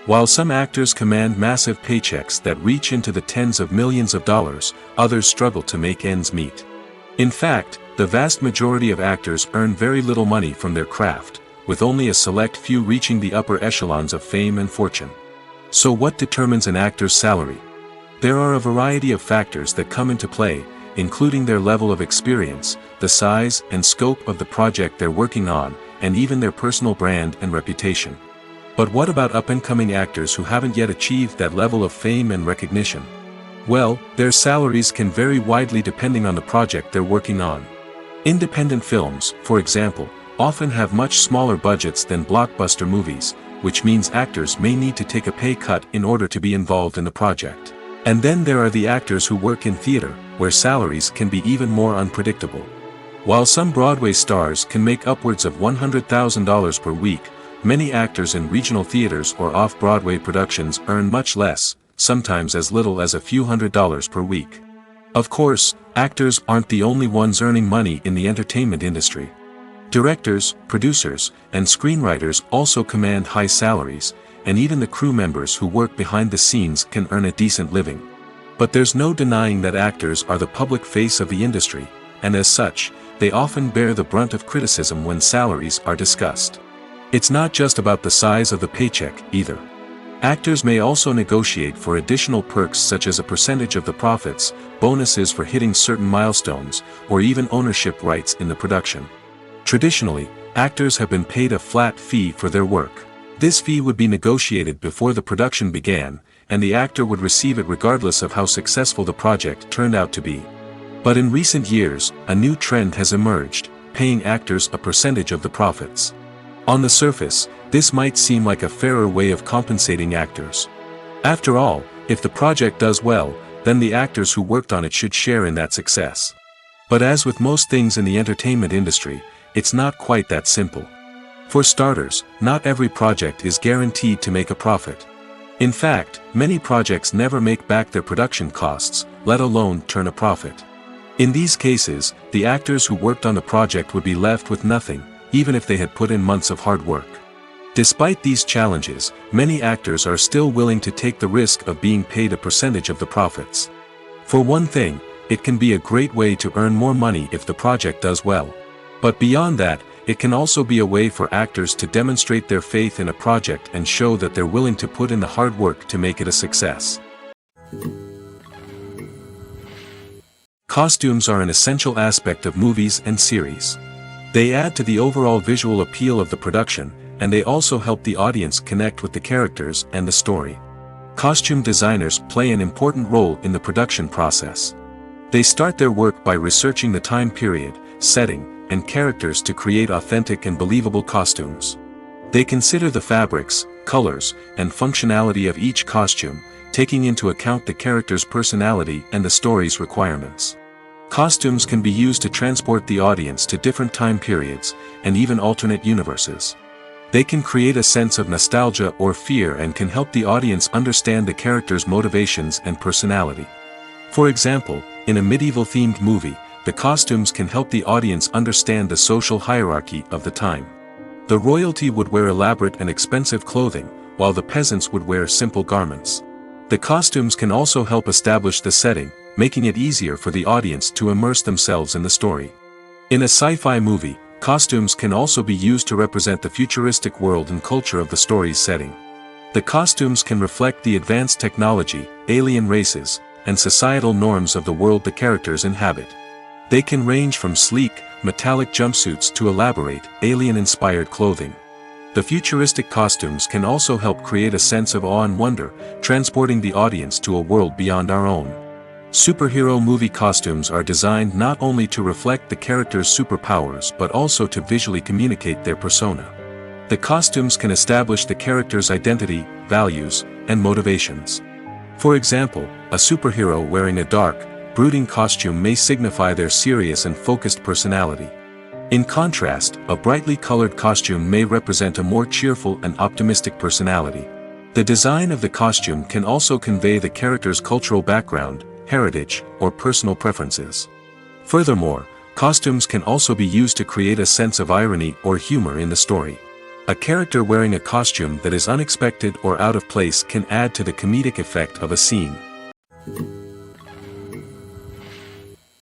A: While some actors command massive paychecks that reach into the tens of millions of dollars, others struggle to make ends meet. In fact, the vast majority of actors earn very little money from their craft, with only a select few reaching the upper echelons of fame and fortune. So what determines an actor's salary? There are a variety of factors that come into play, including their level of experience, the size and scope of the project they're working on, and even their personal brand and reputation. But what about up-and-coming actors who haven't yet achieved that level of fame and recognition? Well, their salaries can vary widely depending on the project they're working on. Independent films, for example, often have much smaller budgets than blockbuster movies, which means actors may need to take a pay cut in order to be involved in the project. And then there are the actors who work in theater, where salaries can be even more unpredictable. While some Broadway stars can make upwards of $100,000 per week, many actors in regional theaters or off-Broadway productions earn much less, sometimes as little as a few $100s per week. Of course, actors aren't the only ones earning money in the entertainment industry. Directors, producers, and screenwriters also command high salaries, and even the crew members who work behind the scenes can earn a decent living. But there's no denying that actors are the public face of the industry, and as such, they often bear the brunt of criticism when salaries are discussed. It's not just about the size of the paycheck, either. Actors may also negotiate for additional perks such as a percentage of the profits, bonuses for hitting certain milestones, or even ownership rights in the production. Traditionally, actors have been paid a flat fee for their work. This fee would be negotiated before the production began, and the actor would receive it regardless of how successful the project turned out to be. But in recent years, a new trend has emerged, paying actors a percentage of the profits. On the surface, This might seem like a fairer way of compensating actors. After all, if the project does well, then the actors who worked on it should share in that success. But as with most things in the entertainment industry, it's not quite that simple. For starters, not every project is guaranteed to make a profit. In fact, many projects never make back their production costs, let alone turn a profit. In these cases, the actors who worked on the project would be left with nothing, even if they had put in months of hard work. Despite these challenges, many actors are still willing to take the risk of being paid a percentage of the profits. For one thing, it can be a great way to earn more money if the project does well. But beyond that, it can also be a way for actors to demonstrate their faith in a project and show that they're willing to put in the hard work to make it a success. Costumes are an essential aspect of movies and series. They add to the overall visual appeal of the production, and they also help the audience connect with the characters and the story. Costume designers play an important role in the production process. They start their work by researching the time period, setting, and characters to create authentic and believable costumes. They consider the fabrics, colors, and functionality of each costume, taking into account the character's personality and the story's requirements. Costumes can be used to transport the audience to different time periods, and even alternate universes. They can create a sense of nostalgia or fear and can help the audience understand the character's motivations and personality. For example, in a medieval-themed movie, the costumes can help the audience understand the social hierarchy of the time. The royalty would wear elaborate and expensive clothing, while the peasants would wear simple garments. The costumes can also help establish the setting, making it easier for the audience to immerse themselves in the story. In a sci-fi movie, costumes can also be used to represent the futuristic world and culture of the story's setting. The costumes can reflect the advanced technology, alien races, and societal norms of the world the characters inhabit. They can range from sleek, metallic jumpsuits to elaborate, alien-inspired clothing. The futuristic costumes can also help create a sense of awe and wonder, transporting the audience to a world beyond our own. Superhero movie costumes are designed not only to reflect the character's superpowers but also to visually communicate their persona. The costumes can establish the character's identity, values, and motivations. For example, a superhero wearing a dark, brooding costume may signify their serious and focused personality. In contrast, a brightly colored costume may represent a more cheerful and optimistic personality. The design of the costume can also convey the character's cultural background, heritage, or personal preferences. Furthermore, costumes can also be used to create a sense of irony or humor in the story. A character wearing a costume that is unexpected or out of place can add to the comedic effect of a scene.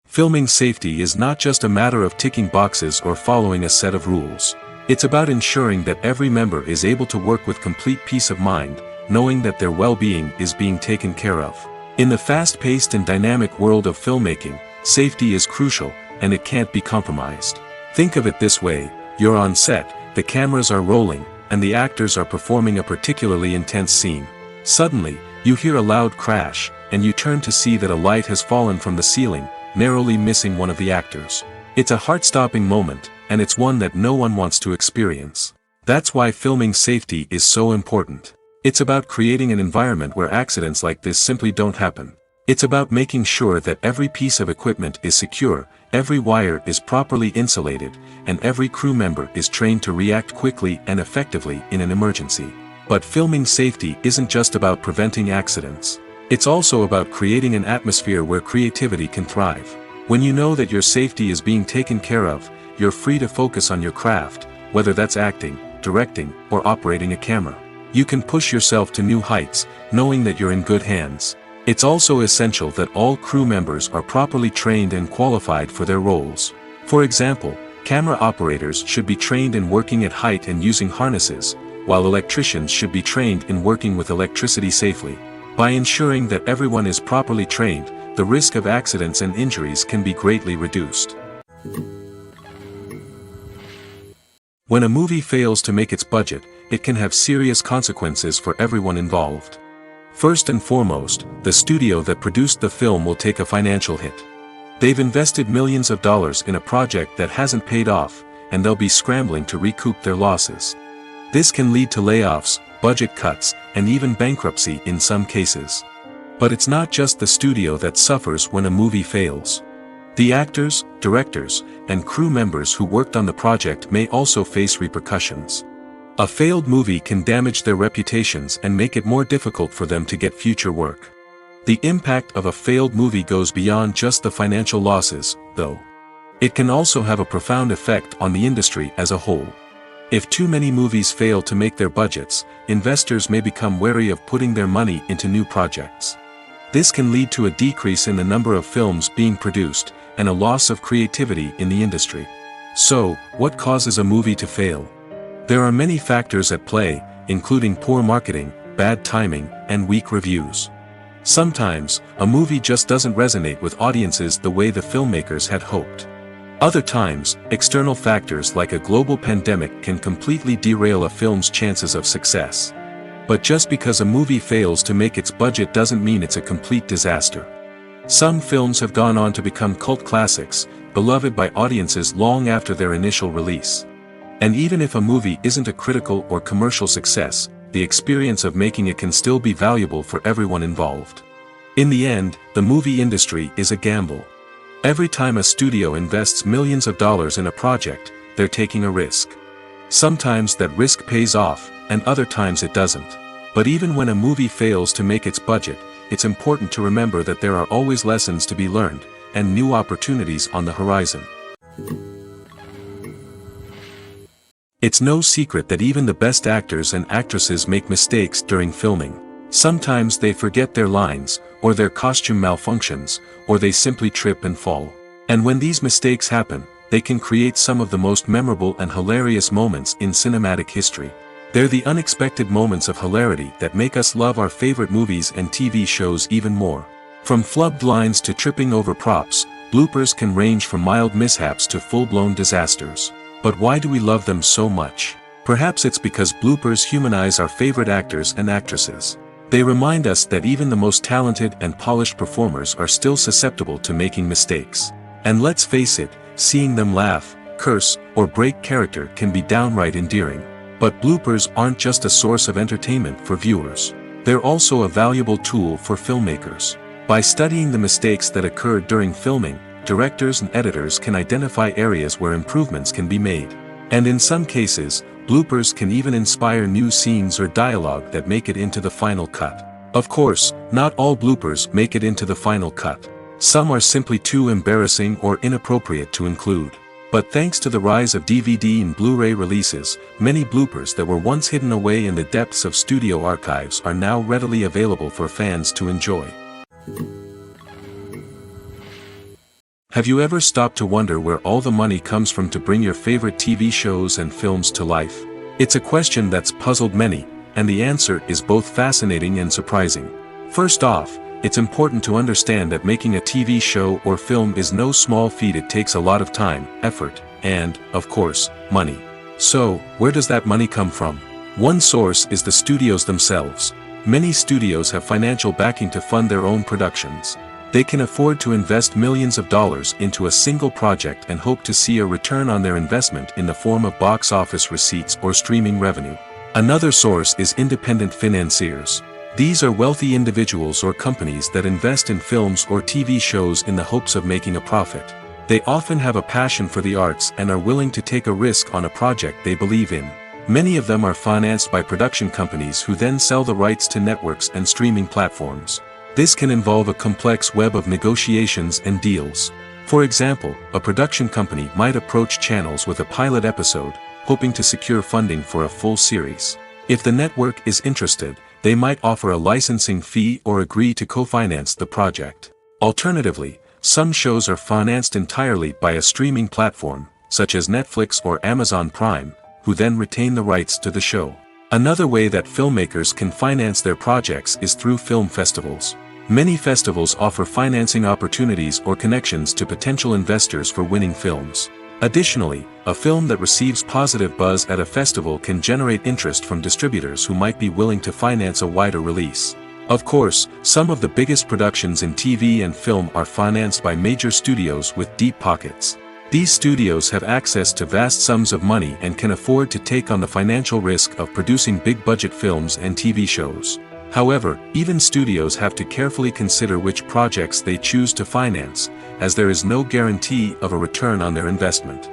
A: Filming safety is not just a matter of ticking boxes or following a set of rules. It's about ensuring that every member is able to work with complete peace of mind, knowing that their well-being is being taken care of. In the fast-paced and dynamic world of filmmaking, safety is crucial, and it can't be compromised. Think of it this way: you're on set, the cameras are rolling, and the actors are performing a particularly intense scene. Suddenly, you hear a loud crash, and you turn to see that a light has fallen from the ceiling, narrowly missing one of the actors. It's a heart-stopping moment, and it's one that no one wants to experience. That's why filming safety is so important. It's about creating an environment where accidents like this simply don't happen. It's about making sure that every piece of equipment is secure, every wire is properly insulated, and every crew member is trained to react quickly and effectively in an emergency. But filming safety isn't just about preventing accidents. It's also about creating an atmosphere where creativity can thrive. When you know that your safety is being taken care of, you're free to focus on your craft, whether that's acting, directing, or operating a camera. You can push yourself to new heights, knowing that you're in good hands. It's also essential that all crew members are properly trained and qualified for their roles. For example, camera operators should be trained in working at height and using harnesses, while electricians should be trained in working with electricity safely. By ensuring that everyone is properly trained, the risk of accidents and injuries can be greatly reduced. When a movie fails to make its budget, it can have serious consequences for everyone involved. First and foremost, the studio that produced the film will take a financial hit. They've invested millions of dollars in a project that hasn't paid off, and they'll be scrambling to recoup their losses. This can lead to layoffs, budget cuts, and even bankruptcy in some cases. But it's not just the studio that suffers when a movie fails. The actors, directors, and crew members who worked on the project may also face repercussions. A failed movie can damage their reputations and make it more difficult for them to get future work. The impact of a failed movie goes beyond just the financial losses, though. It can also have a profound effect on the industry as a whole. If too many movies fail to make their budgets, investors may become wary of putting their money into new projects. This can lead to a decrease in the number of films being produced, and a loss of creativity in the industry. So, what causes a movie to fail? There are many factors at play, including poor marketing, bad timing, and weak reviews. Sometimes, a movie just doesn't resonate with audiences the way the filmmakers had hoped. Other times, external factors like a global pandemic can completely derail a film's chances of success. But just because a movie fails to make its budget doesn't mean it's a complete disaster. Some films have gone on to become cult classics, beloved by audiences long after their initial release. And even if a movie isn't a critical or commercial success, the experience of making it can still be valuable for everyone involved. In the end, the movie industry is a gamble. Every time a studio invests millions of dollars in a project, they're taking a risk. Sometimes that risk pays off, and other times it doesn't. But even when a movie fails to make its budget, it's important to remember that there are always lessons to be learned, and new opportunities on the horizon. It's no secret that even the best actors and actresses make mistakes during filming. Sometimes they forget their lines, or their costume malfunctions, or they simply trip and fall. And when these mistakes happen, they can create some of the most memorable and hilarious moments in cinematic history. They're the unexpected moments of hilarity that make us love our favorite movies and TV shows even more. From flubbed lines to tripping over props, bloopers can range from mild mishaps to full-blown disasters. But why do we love them so much? Perhaps it's because bloopers humanize our favorite actors and actresses. They remind us that even the most talented and polished performers are still susceptible to making mistakes. And let's face it, seeing them laugh, curse, or break character can be downright endearing. But bloopers aren't just a source of entertainment for viewers. They're also a valuable tool for filmmakers. By studying the mistakes that occurred during filming, directors and editors can identify areas where improvements can be made. And in some cases, bloopers can even inspire new scenes or dialogue that make it into the final cut. Of course, not all bloopers make it into the final cut. Some are simply too embarrassing or inappropriate to include. But thanks to the rise of DVD and Blu-ray releases, many bloopers that were once hidden away in the depths of studio archives are now readily available for fans to enjoy. Have you ever stopped to wonder where all the money comes from to bring your favorite TV shows and films to life? It's a question that's puzzled many, and the answer is both fascinating and surprising. First off, it's important to understand that making a TV show or film is no small feat. It takes a lot of time, effort, and, of course, money. So, where does that money come from? One source is the studios themselves. Many studios have financial backing to fund their own productions. They can afford to invest millions of dollars into a single project and hope to see a return on their investment in the form of box office receipts or streaming revenue. Another source is independent financiers. These are wealthy individuals or companies that invest in films or TV shows in the hopes of making a profit. They often have a passion for the arts and are willing to take a risk on a project they believe in. Many of them are financed by production companies who then sell the rights to networks and streaming platforms. This can involve a complex web of negotiations and deals. For example, a production company might approach channels with a pilot episode, hoping to secure funding for a full series. If the network is interested, they might offer a licensing fee or agree to co-finance the project. Alternatively, some shows are financed entirely by a streaming platform, such as Netflix or Amazon Prime, who then retain the rights to the show. Another way that filmmakers can finance their projects is through film festivals. Many festivals offer financing opportunities or connections to potential investors for winning films. Additionally, a film that receives positive buzz at a festival can generate interest from distributors who might be willing to finance a wider release. Of course, some of the biggest productions in TV and film are financed by major studios with deep pockets. These studios have access to vast sums of money and can afford to take on the financial risk of producing big-budget films and TV shows. However, even studios have to carefully consider which projects they choose to finance, as there is no guarantee of a return on their investment.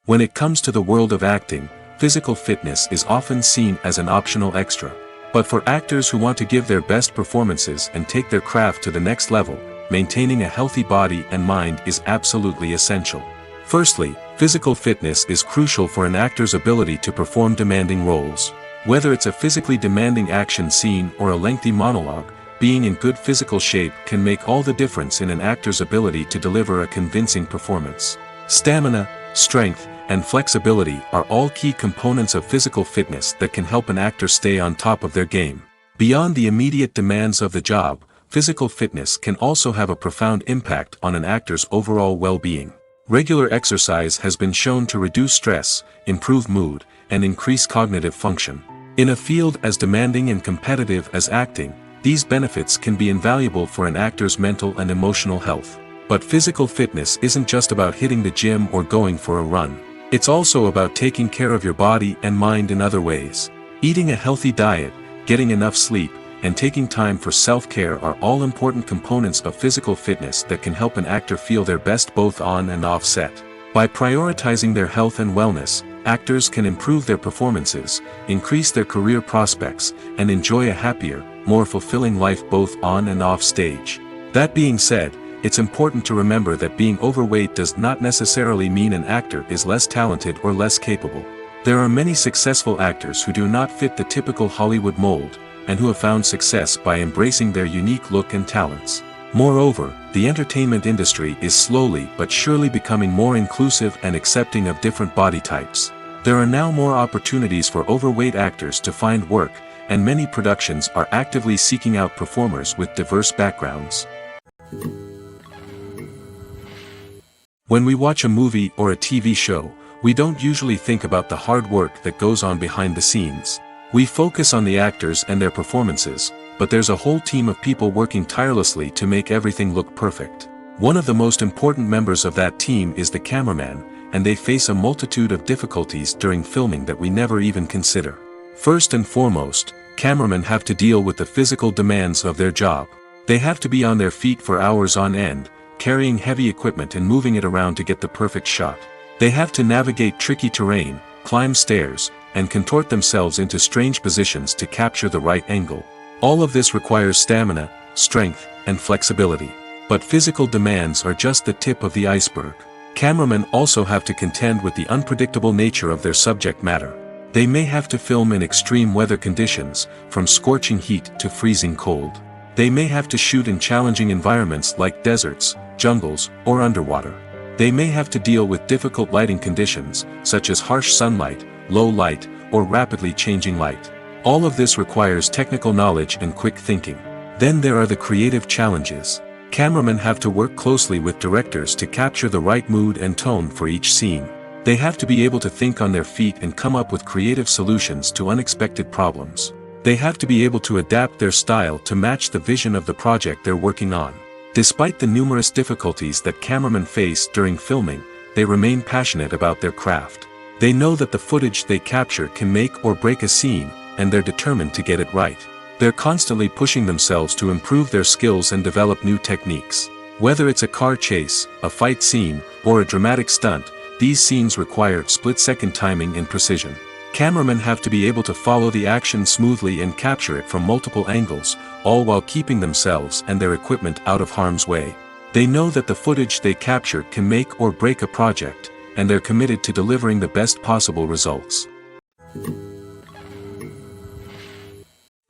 A: When it comes to the world of acting, physical fitness is often seen as an optional extra. But for actors who want to give their best performances and take their craft to the next level, maintaining a healthy body and mind is absolutely essential. Firstly, physical fitness is crucial for an actor's ability to perform demanding roles. Whether it's a physically demanding action scene or a lengthy monologue, being in good physical shape can make all the difference in an actor's ability to deliver a convincing performance. Stamina, strength, and flexibility are all key components of physical fitness that can help an actor stay on top of their game. Beyond the immediate demands of the job, physical fitness can also have a profound impact on an actor's overall well-being. Regular exercise has been shown to reduce stress, improve mood, and increase cognitive function. In a field as demanding and competitive as acting, these benefits can be invaluable for an actor's mental and emotional health. But physical fitness isn't just about hitting the gym or going for a run. It's also about taking care of your body and mind in other ways. Eating a healthy diet, getting enough sleep, and taking time for self-care are all important components of physical fitness that can help an actor feel their best both on and off set. By prioritizing their health and wellness, actors can improve their performances, increase their career prospects, and enjoy a happier, more fulfilling life both on and off stage. That being said, it's important to remember that being overweight does not necessarily mean an actor is less talented or less capable. There are many successful actors who do not fit the typical Hollywood mold, and who have found success by embracing their unique look and talents. Moreover, the entertainment industry is slowly but surely becoming more inclusive and accepting of different body types. There are now more opportunities for overweight actors to find work, and many productions are actively seeking out performers with diverse backgrounds. When we watch a movie or a TV show, we don't usually think about the hard work that goes on behind the scenes. We focus on the actors and their performances, but there's a whole team of people working tirelessly to make everything look perfect. One of the most important members of that team is the cameraman, and they face a multitude of difficulties during filming that we never even consider. First and foremost, cameramen have to deal with the physical demands of their job. They have to be on their feet for hours on end, carrying heavy equipment and moving it around to get the perfect shot. They have to navigate tricky terrain, climb stairs, and contort themselves into strange positions to capture the right angle. All of this requires stamina, strength, and flexibility. But physical demands are just the tip of the iceberg. Cameramen also have to contend with the unpredictable nature of their subject matter. They may have to film in extreme weather conditions, from scorching heat to freezing cold. They may have to shoot in challenging environments like deserts, jungles, or underwater. They may have to deal with difficult lighting conditions, such as harsh sunlight, low light, or rapidly changing light. All of this requires technical knowledge and quick thinking. Then there are the creative challenges. Cameramen have to work closely with directors to capture the right mood and tone for each scene. They have to be able to think on their feet and come up with creative solutions to unexpected problems. They have to be able to adapt their style to match the vision of the project they're working on. Despite the numerous difficulties that cameramen face during filming, they remain passionate about their craft. They know that the footage they capture can make or break a scene, and they're determined to get it right. They're constantly pushing themselves to improve their skills and develop new techniques. Whether it's a car chase, a fight scene, or a dramatic stunt, these scenes require split-second timing and precision. Cameramen have to be able to follow the action smoothly and capture it from multiple angles, all while keeping themselves and their equipment out of harm's way. They know that the footage they capture can make or break a project, and they're committed to delivering the best possible results.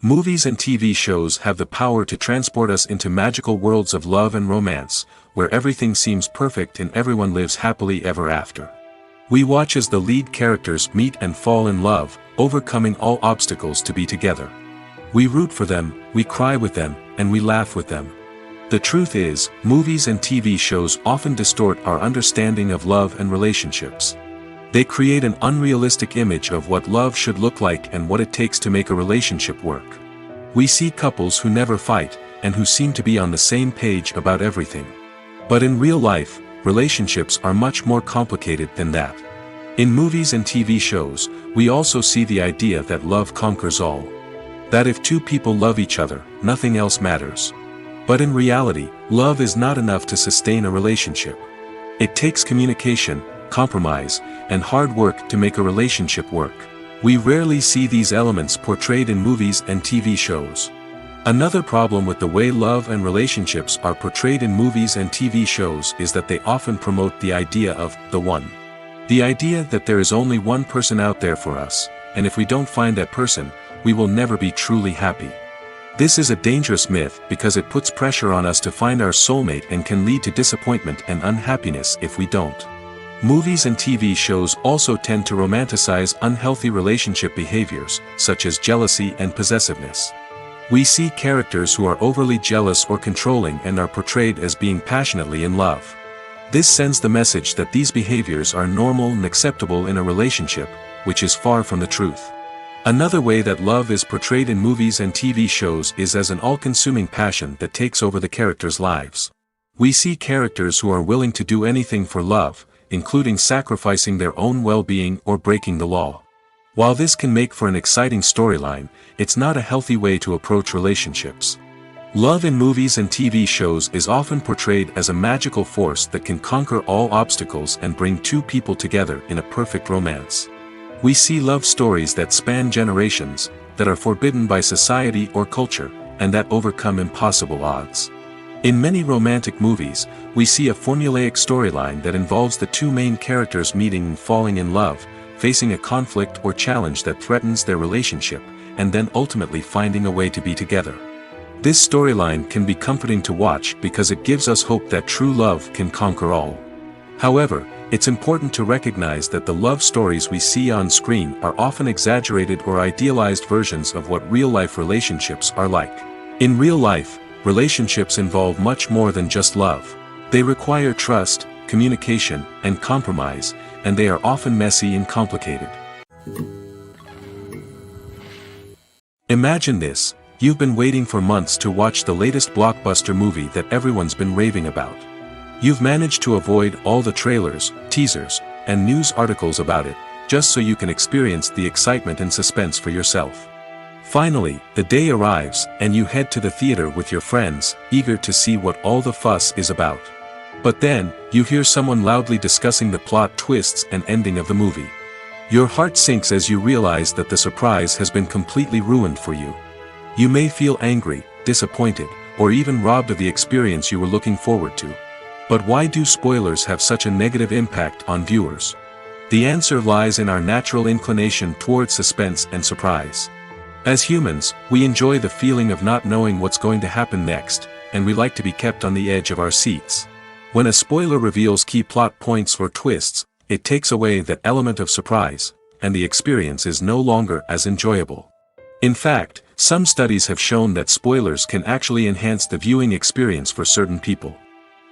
A: Movies and TV shows have the power to transport us into magical worlds of love and romance, where everything seems perfect and everyone lives happily ever after. We watch as the lead characters meet and fall in love, overcoming all obstacles to be together. We root for them, we cry with them, and we laugh with them. The truth is, movies and TV shows often distort our understanding of love and relationships. They create an unrealistic image of what love should look like and what it takes to make a relationship work. We see couples who never fight, and who seem to be on the same page about everything. But in real life, relationships are much more complicated than that. In movies and TV shows, we also see the idea that love conquers all. That if two people love each other, nothing else matters. But in reality, love is not enough to sustain a relationship. It takes communication, compromise, and hard work to make a relationship work. We rarely see these elements portrayed in movies and TV shows. Another problem with the way love and relationships are portrayed in movies and TV shows is that they often promote the idea of the one. The idea that there is only one person out there for us, and if we don't find that person, we will never be truly happy. This is a dangerous myth because it puts pressure on us to find our soulmate and can lead to disappointment and unhappiness if we don't. Movies and TV shows also tend to romanticize unhealthy relationship behaviors, such as jealousy and possessiveness. We see characters who are overly jealous or controlling and are portrayed as being passionately in love. This sends the message that these behaviors are normal and acceptable in a relationship, which is far from the truth. Another way that love is portrayed in movies and TV shows is as an all-consuming passion that takes over the characters' lives. We see characters who are willing to do anything for love, including sacrificing their own well-being or breaking the law. While this can make for an exciting storyline, it's not a healthy way to approach relationships. Love in movies and TV shows is often portrayed as a magical force that can conquer all obstacles and bring two people together in a perfect romance. We see love stories that span generations, that are forbidden by society or culture, and that overcome impossible odds. In many romantic movies, we see a formulaic storyline that involves the two main characters meeting and falling in love, facing a conflict or challenge that threatens their relationship, and then ultimately finding a way to be together. This storyline can be comforting to watch because it gives us hope that true love can conquer all. However, it's important to recognize that the love stories we see on screen are often exaggerated or idealized versions of what real-life relationships are like. In real life, relationships involve much more than just love. They require trust, communication, and compromise, and they are often messy and complicated. Imagine this: you've been waiting for months to watch the latest blockbuster movie that everyone's been raving about. You've managed to avoid all the trailers, teasers, and news articles about it, just so you can experience the excitement and suspense for yourself. Finally, the day arrives, and you head to the theater with your friends, eager to see what all the fuss is about. But then, you hear someone loudly discussing the plot twists and ending of the movie. Your heart sinks as you realize that the surprise has been completely ruined for you. You may feel angry, disappointed, or even robbed of the experience you were looking forward to. But why do spoilers have such a negative impact on viewers? The answer lies in our natural inclination toward suspense and surprise. As humans, we enjoy the feeling of not knowing what's going to happen next, and we like to be kept on the edge of our seats. When a spoiler reveals key plot points or twists, it takes away that element of surprise, and the experience is no longer as enjoyable. In fact, some studies have shown that spoilers can actually enhance the viewing experience for certain people.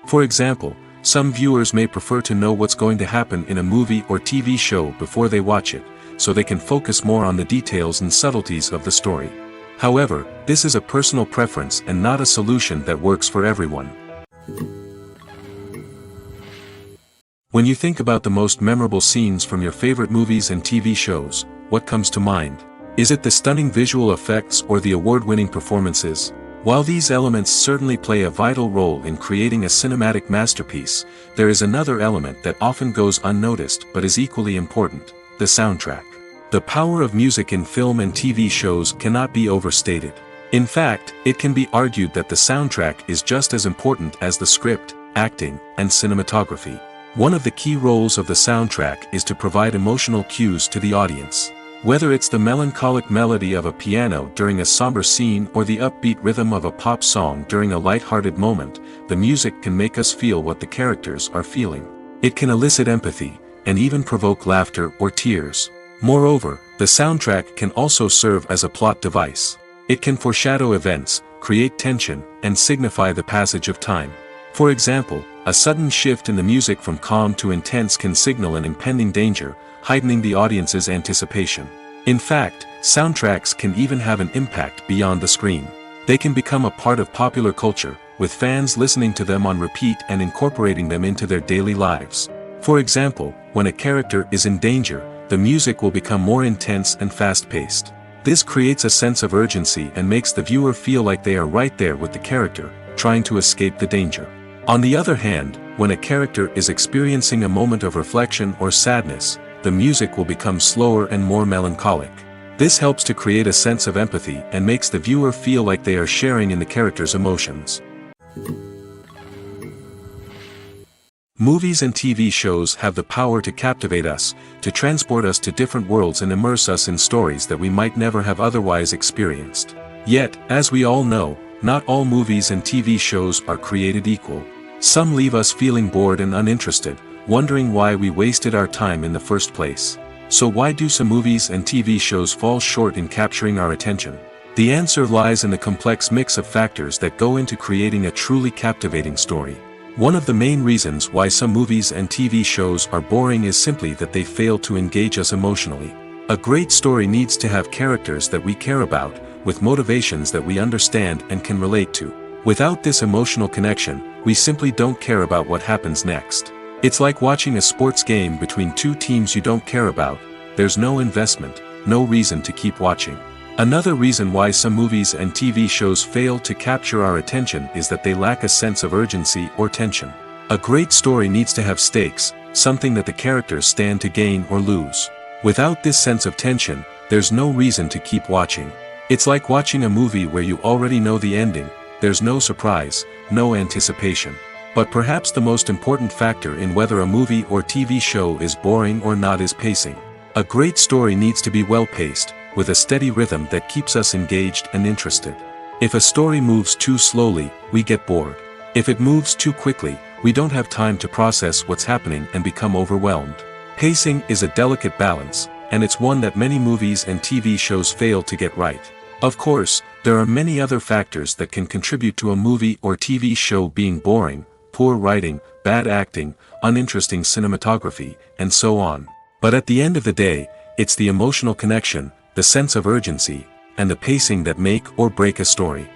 A: For example, some viewers may prefer to know what's going to happen in a movie or TV show before they watch it, so they can focus more on the details and subtleties of the story. However, this is a personal preference and not a solution that works for everyone. When you think about the most memorable scenes from your favorite movies and TV shows, what comes to mind? Is it the stunning visual effects or the award-winning performances? While these elements certainly play a vital role in creating a cinematic masterpiece, there is another element that often goes unnoticed but is equally important: the soundtrack. The power of music in film and TV shows cannot be overstated. In fact, it can be argued that the soundtrack is just as important as the script, acting, and cinematography. One of the key roles of the soundtrack is to provide emotional cues to the audience. Whether it's the melancholic melody of a piano during a somber scene or the upbeat rhythm of a pop song during a light-hearted moment, the music can make us feel what the characters are feeling. It can elicit empathy, and even provoke laughter or tears. Moreover, the soundtrack can also serve as a plot device. It can foreshadow events, create tension, and signify the passage of time. For example, a sudden shift in the music from calm to intense can signal an impending danger, heightening the audience's anticipation. In fact, soundtracks can even have an impact beyond the screen. They can become a part of popular culture, with fans listening to them on repeat and incorporating them into their daily lives. For example, when a character is in danger, the music will become more intense and fast-paced. This creates a sense of urgency and makes the viewer feel like they are right there with the character, trying to escape the danger. On the other hand, when a character is experiencing a moment of reflection or sadness, the music will become slower and more melancholic. This helps to create a sense of empathy and makes the viewer feel like they are sharing in the character's emotions. Movies and TV shows have the power to captivate us, to transport us to different worlds and immerse us in stories that we might never have otherwise experienced. Yet, as we all know, not all movies and TV shows are created equal. Some leave us feeling bored and uninterested, wondering why we wasted our time in the first place. So why do some movies and TV shows fall short in capturing our attention? The answer lies in the complex mix of factors that go into creating a truly captivating story. One of the main reasons why some movies and TV shows are boring is simply that they fail to engage us emotionally. A great story needs to have characters that we care about, with motivations that we understand and can relate to. Without this emotional connection, we simply don't care about what happens next. It's like watching a sports game between two teams you don't care about. There's no investment, no reason to keep watching. Another reason why some movies and TV shows fail to capture our attention is that they lack a sense of urgency or tension. A great story needs to have stakes, something that the characters stand to gain or lose. Without this sense of tension, there's no reason to keep watching. It's like watching a movie where you already know the ending. There's no surprise, no anticipation. But perhaps the most important factor in whether a movie or TV show is boring or not is pacing. A great story needs to be well-paced, with a steady rhythm that keeps us engaged and interested. If a story moves too slowly, we get bored. If it moves too quickly, we don't have time to process what's happening and become overwhelmed. Pacing is a delicate balance, and it's one that many movies and TV shows fail to get right. Of course, there are many other factors that can contribute to a movie or TV show being boring: poor writing, bad acting, uninteresting cinematography, and so on. But at the end of the day, it's the emotional connection, the sense of urgency, and the pacing that make or break a story.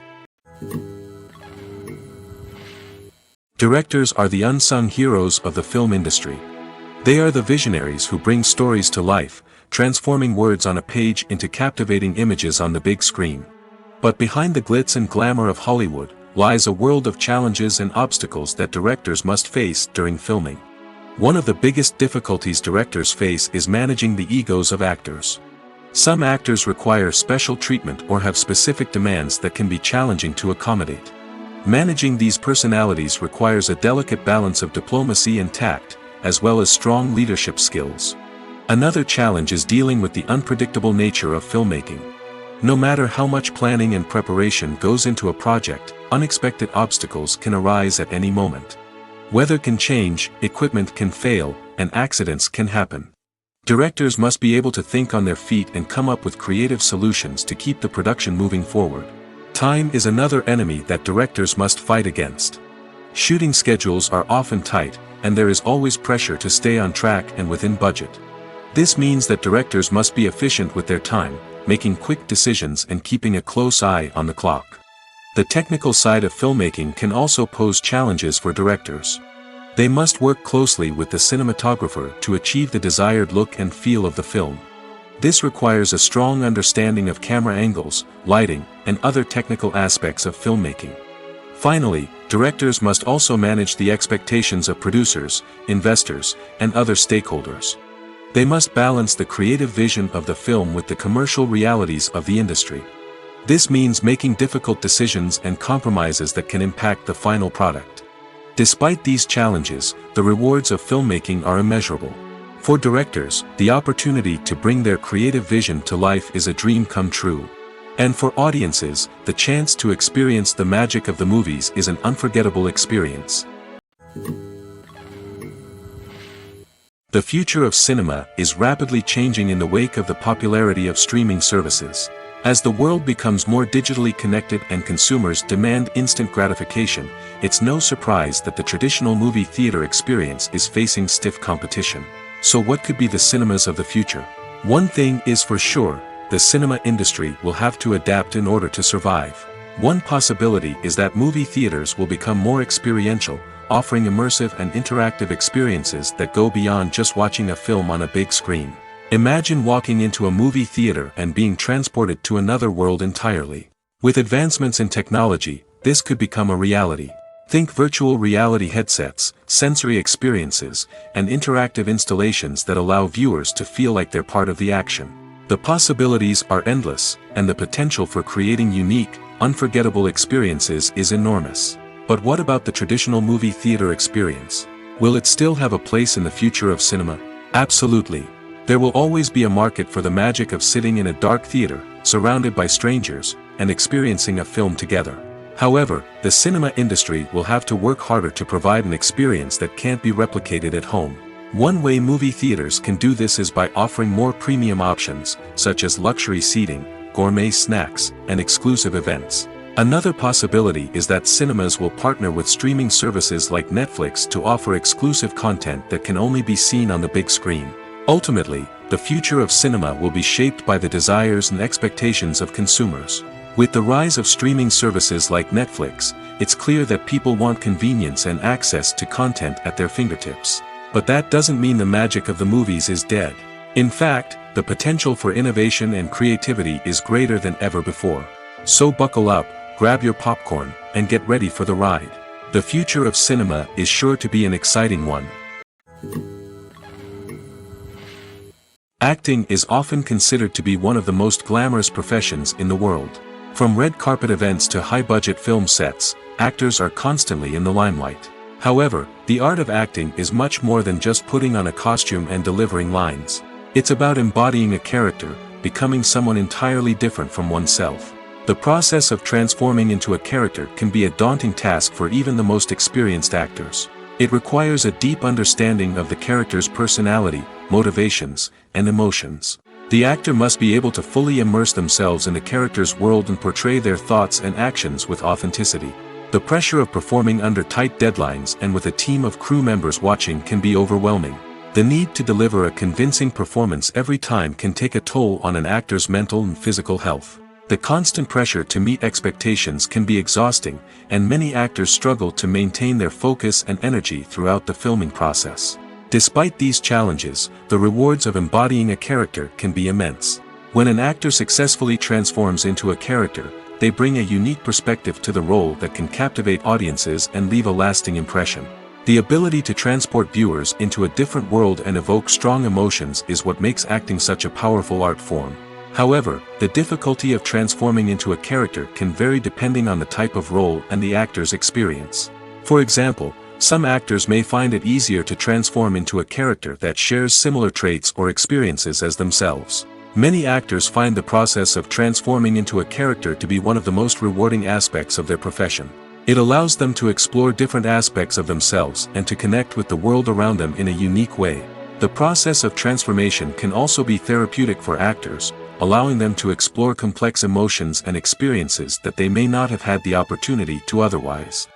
A: Directors are the unsung heroes of the film industry. They are the visionaries who bring stories to life, transforming words on a page into captivating images on the big screen. But behind the glitz and glamour of Hollywood lies a world of challenges and obstacles that directors must face during filming. One of the biggest difficulties directors face is managing the egos of actors. Some actors require special treatment or have specific demands that can be challenging to accommodate. Managing these personalities requires a delicate balance of diplomacy and tact, as well as strong leadership skills. Another challenge is dealing with the unpredictable nature of filmmaking. No matter how much planning and preparation goes into a project, unexpected obstacles can arise at any moment. Weather can change, equipment can fail, and accidents can happen. Directors must be able to think on their feet and come up with creative solutions to keep the production moving forward. Time is another enemy that directors must fight against. Shooting schedules are often tight, and there is always pressure to stay on track and within budget. This means that directors must be efficient with their time, making quick decisions and keeping a close eye on the clock. The technical side of filmmaking can also pose challenges for directors. They must work closely with the cinematographer to achieve the desired look and feel of the film. This requires a strong understanding of camera angles, lighting, and other technical aspects of filmmaking. Finally, directors must also manage the expectations of producers, investors, and other stakeholders. They must balance the creative vision of the film with the commercial realities of the industry. This means making difficult decisions and compromises that can impact the final product. Despite these challenges, the rewards of filmmaking are immeasurable. For directors, the opportunity to bring their creative vision to life is a dream come true. And for audiences, the chance to experience the magic of the movies is an unforgettable experience. The future of cinema is rapidly changing in the wake of the popularity of streaming services. As the world becomes more digitally connected and consumers demand instant gratification, it's no surprise that the traditional movie theater experience is facing stiff competition. So what could be the cinemas of the future? One thing is for sure, the cinema industry will have to adapt in order to survive. One possibility is that movie theaters will become more experiential, offering immersive and interactive experiences that go beyond just watching a film on a big screen. Imagine walking into a movie theater and being transported to another world entirely. With advancements in technology, this could become a reality. Think virtual reality headsets, sensory experiences, and interactive installations that allow viewers to feel like they're part of the action. The possibilities are endless, and the potential for creating unique, unforgettable experiences is enormous. But what about the traditional movie theater experience? Will it still have a place in the future of cinema? Absolutely. There will always be a market for the magic of sitting in a dark theater, surrounded by strangers, and experiencing a film together. However, the cinema industry will have to work harder to provide an experience that can't be replicated at home. One way movie theaters can do this is by offering more premium options, such as luxury seating, gourmet snacks, and exclusive events. Another possibility is that cinemas will partner with streaming services like Netflix to offer exclusive content that can only be seen on the big screen. Ultimately, the future of cinema will be shaped by the desires and expectations of consumers. With the rise of streaming services like Netflix, it's clear that people want convenience and access to content at their fingertips. But that doesn't mean the magic of the movies is dead. In fact, the potential for innovation and creativity is greater than ever before. So buckle up, grab your popcorn, and get ready for the ride. The future of cinema is sure to be an exciting one. Acting is often considered to be one of the most glamorous professions in the world. From red carpet events to high-budget film sets, actors are constantly in the limelight. However, the art of acting is much more than just putting on a costume and delivering lines. It's about embodying a character, becoming someone entirely different from oneself. The process of transforming into a character can be a daunting task for even the most experienced actors. It requires a deep understanding of the character's personality, motivations, and emotions. The actor must be able to fully immerse themselves in the character's world and portray their thoughts and actions with authenticity. The pressure of performing under tight deadlines and with a team of crew members watching can be overwhelming. The need to deliver a convincing performance every time can take a toll on an actor's mental and physical health. The constant pressure to meet expectations can be exhausting, and many actors struggle to maintain their focus and energy throughout the filming process. Despite these challenges, the rewards of embodying a character can be immense. When an actor successfully transforms into a character, they bring a unique perspective to the role that can captivate audiences and leave a lasting impression. The ability to transport viewers into a different world and evoke strong emotions is what makes acting such a powerful art form. However, the difficulty of transforming into a character can vary depending on the type of role and the actor's experience. For example, some actors may find it easier to transform into a character that shares similar traits or experiences as themselves. Many actors find the process of transforming into a character to be one of the most rewarding aspects of their profession. It allows them to explore different aspects of themselves and to connect with the world around them in a unique way. The process of transformation can also be therapeutic for actors, allowing them to explore complex emotions and experiences that they may not have had the opportunity to otherwise.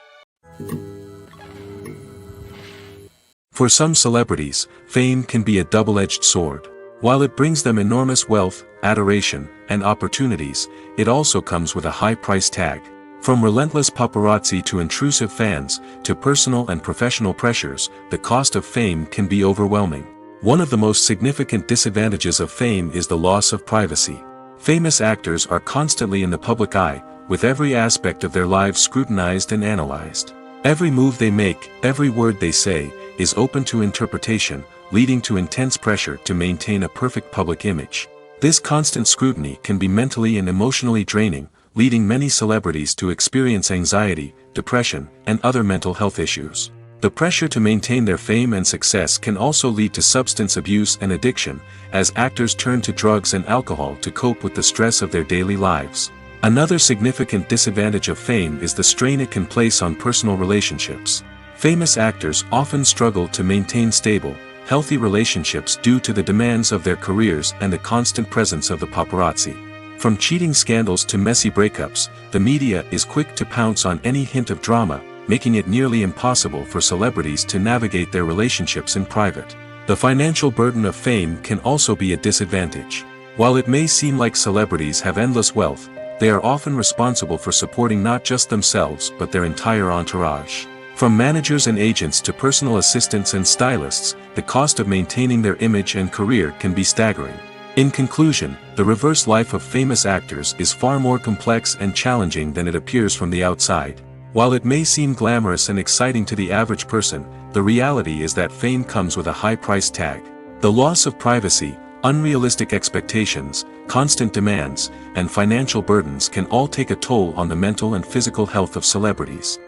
A: For some celebrities, fame can be a double-edged sword. While it brings them enormous wealth, adoration, and opportunities, it also comes with a high price tag. From relentless paparazzi to intrusive fans, to personal and professional pressures, the cost of fame can be overwhelming. One of the most significant disadvantages of fame is the loss of privacy. Famous actors are constantly in the public eye, with every aspect of their lives scrutinized and analyzed. Every move they make, every word they say, is open to interpretation, leading to intense pressure to maintain a perfect public image. This constant scrutiny can be mentally and emotionally draining, leading many celebrities to experience anxiety, depression, and other mental health issues. The pressure to maintain their fame and success can also lead to substance abuse and addiction, as actors turn to drugs and alcohol to cope with the stress of their daily lives. Another significant disadvantage of fame is the strain it can place on personal relationships. Famous actors often struggle to maintain stable, healthy relationships due to the demands of their careers and the constant presence of the paparazzi. From cheating scandals to messy breakups, the media is quick to pounce on any hint of drama, making it nearly impossible for celebrities to navigate their relationships in private. The financial burden of fame can also be a disadvantage. While it may seem like celebrities have endless wealth, they are often responsible for supporting not just themselves but their entire entourage. From managers and agents to personal assistants and stylists, the cost of maintaining their image and career can be staggering. In conclusion, the reverse life of famous actors is far more complex and challenging than it appears from the outside. While it may seem glamorous and exciting to the average person, the reality is that fame comes with a high price tag. The loss of privacy, unrealistic expectations, constant demands, and financial burdens can all take a toll on the mental and physical health of celebrities.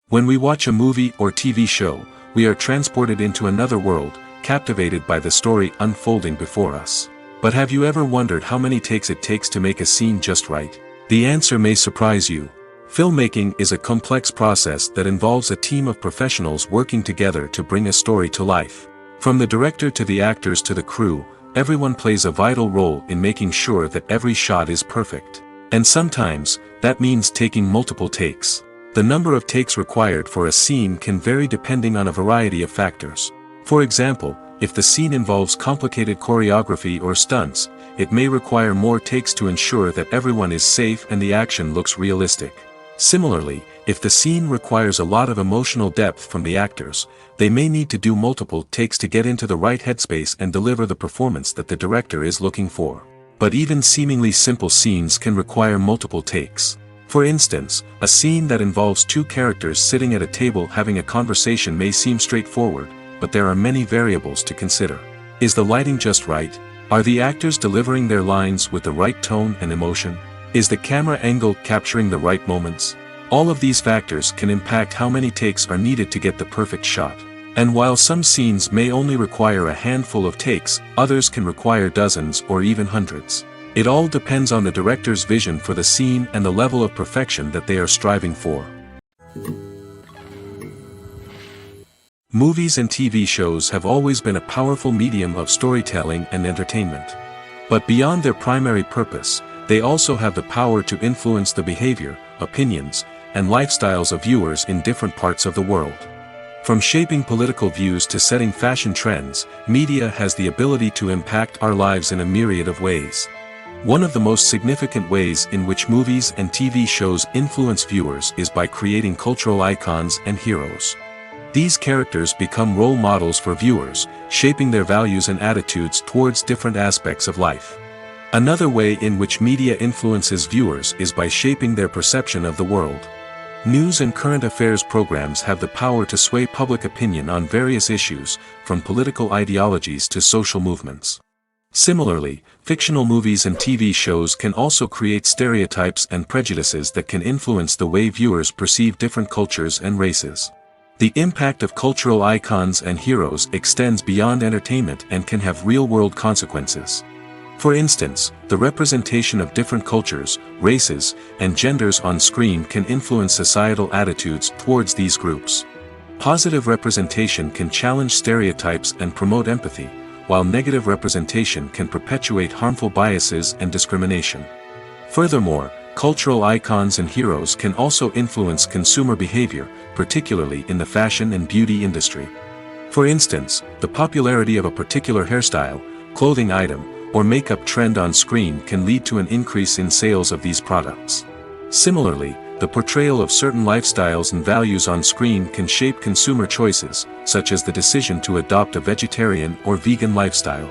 A: When we watch a movie or TV show, we are transported into another world, captivated by the story unfolding before us. But have you ever wondered how many takes it takes to make a scene just right? The answer may surprise you. Filmmaking is a complex process that involves a team of professionals working together to bring a story to life. From the director to the actors to the crew, everyone plays a vital role in making sure that every shot is perfect. And sometimes, that means taking multiple takes. The number of takes required for a scene can vary depending on a variety of factors. For example, if the scene involves complicated choreography or stunts, it may require more takes to ensure that everyone is safe and the action looks realistic. Similarly, if the scene requires a lot of emotional depth from the actors, they may need to do multiple takes to get into the right headspace and deliver the performance that the director is looking for. But even seemingly simple scenes can require multiple takes. For instance, a scene that involves two characters sitting at a table having a conversation may seem straightforward, but there are many variables to consider. Is the lighting just right? Are the actors delivering their lines with the right tone and emotion? Is the camera angle capturing the right moments? All of these factors can impact how many takes are needed to get the perfect shot. And while some scenes may only require a handful of takes, others can require dozens or even hundreds. It all depends on the director's vision for the scene and the level of perfection that they are striving for. Movies and TV shows have always been a powerful medium of storytelling and entertainment. But beyond their primary purpose, they also have the power to influence the behavior, opinions, and lifestyles of viewers in different parts of the world. From shaping political views to setting fashion trends, media has the ability to impact our lives in a myriad of ways. One of the most significant ways in which movies and TV shows influence viewers is by creating cultural icons and heroes. These characters become role models for viewers, shaping their values and attitudes towards different aspects of life. Another way in which media influences viewers is by shaping their perception of the world. News and current affairs programs have the power to sway public opinion on various issues, from political ideologies to social movements. Similarly, fictional movies and TV shows can also create stereotypes and prejudices that can influence the way viewers perceive different cultures and races. The impact of cultural icons and heroes extends beyond entertainment and can have real-world consequences. For instance, the representation of different cultures, races, and genders on screen can influence societal attitudes towards these groups. Positive representation can challenge stereotypes and promote empathy, while negative representation can perpetuate harmful biases and discrimination. Furthermore, cultural icons and heroes can also influence consumer behavior, particularly in the fashion and beauty industry. For instance, the popularity of a particular hairstyle, clothing item, or makeup trend on screen can lead to an increase in sales of these products. Similarly, the portrayal of certain lifestyles and values on screen can shape consumer choices, such as the decision to adopt a vegetarian or vegan lifestyle.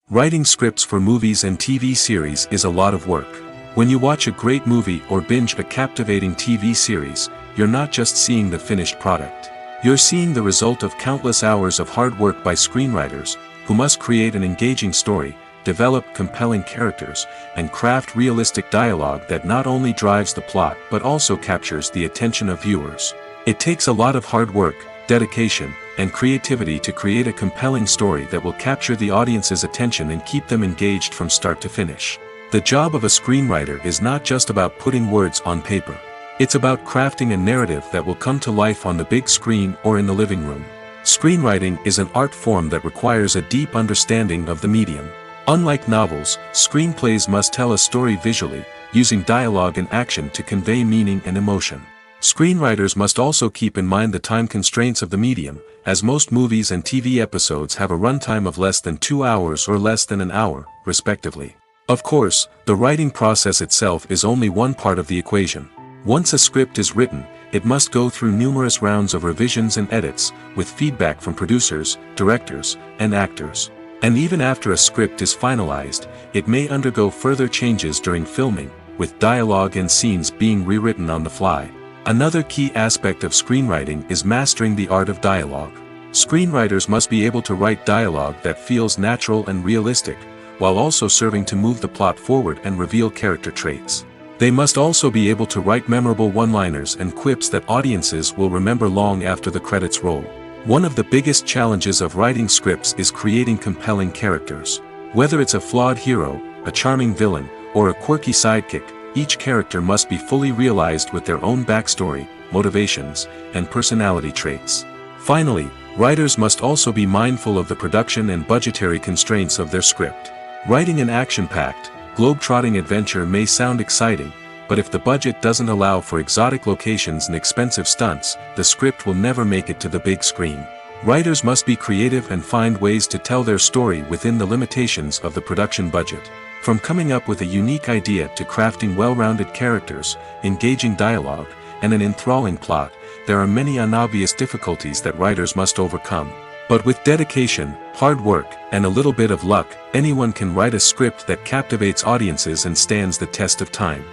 A: Writing scripts for movies and TV series is a lot of work. When you watch a great movie or binge a captivating TV series, you're not just seeing the finished product. You're seeing the result of countless hours of hard work by screenwriters, who must create an engaging story, develop compelling characters, and craft realistic dialogue that not only drives the plot but also captures the attention of viewers. It takes a lot of hard work, dedication, and creativity to create a compelling story that will capture the audience's attention and keep them engaged from start to finish. The job of a screenwriter is not just about putting words on paper. It's about crafting a narrative that will come to life on the big screen or in the living room. Screenwriting is an art form that requires a deep understanding of the medium. Unlike novels, screenplays must tell a story visually, using dialogue and action to convey meaning and emotion. Screenwriters must also keep in mind the time constraints of the medium, as most movies and TV episodes have a runtime of less than 2 hours or less than an hour, respectively. Of course, the writing process itself is only one part of the equation. Once a script is written, it must go through numerous rounds of revisions and edits, with feedback from producers, directors, and actors. And even after a script is finalized, it may undergo further changes during filming, with dialogue and scenes being rewritten on the fly. Another key aspect of screenwriting is mastering the art of dialogue. Screenwriters must be able to write dialogue that feels natural and realistic, while also serving to move the plot forward and reveal character traits. They must also be able to write memorable one-liners and quips that audiences will remember long after the credits roll. One of the biggest challenges of writing scripts is creating compelling characters. Whether it's a flawed hero, a charming villain, or a quirky sidekick, each character must be fully realized with their own backstory, motivations, and personality traits. Finally, writers must also be mindful of the production and budgetary constraints of their script. Writing an action-packed, globe-trotting adventure may sound exciting, but if the budget doesn't allow for exotic locations and expensive stunts, the script will never make it to the big screen. Writers must be creative and find ways to tell their story within the limitations of the production budget. From coming up with a unique idea to crafting well-rounded characters, engaging dialogue, and an enthralling plot, there are many unobvious difficulties that writers must overcome. But with dedication, hard work, and a little bit of luck, anyone can write a script that captivates audiences and stands the test of time.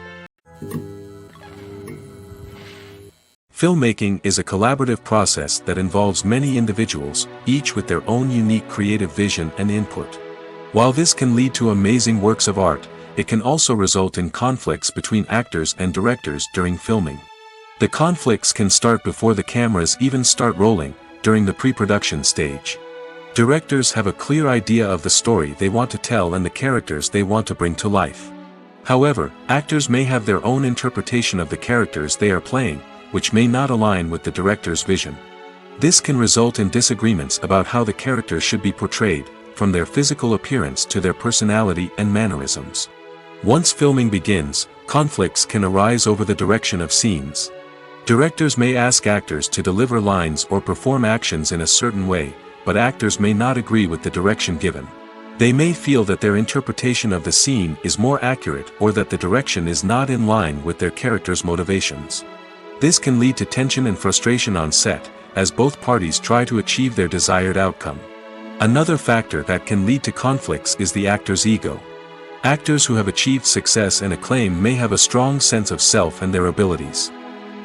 A: Filmmaking is a collaborative process that involves many individuals, each with their own unique creative vision and input. While this can lead to amazing works of art, it can also result in conflicts between actors and directors during filming. The conflicts can start before the cameras even start rolling, during the pre-production stage. Directors have a clear idea of the story they want to tell and the characters they want to bring to life. However, actors may have their own interpretation of the characters they are playing, which may not align with the director's vision. This can result in disagreements about how the characters should be portrayed, from their physical appearance to their personality and mannerisms. Once filming begins, conflicts can arise over the direction of scenes. Directors may ask actors to deliver lines or perform actions in a certain way, but actors may not agree with the direction given. They may feel that their interpretation of the scene is more accurate or that the direction is not in line with their character's motivations. This can lead to tension and frustration on set, as both parties try to achieve their desired outcome. Another factor that can lead to conflicts is the actor's ego. Actors who have achieved success and acclaim may have a strong sense of self and their abilities.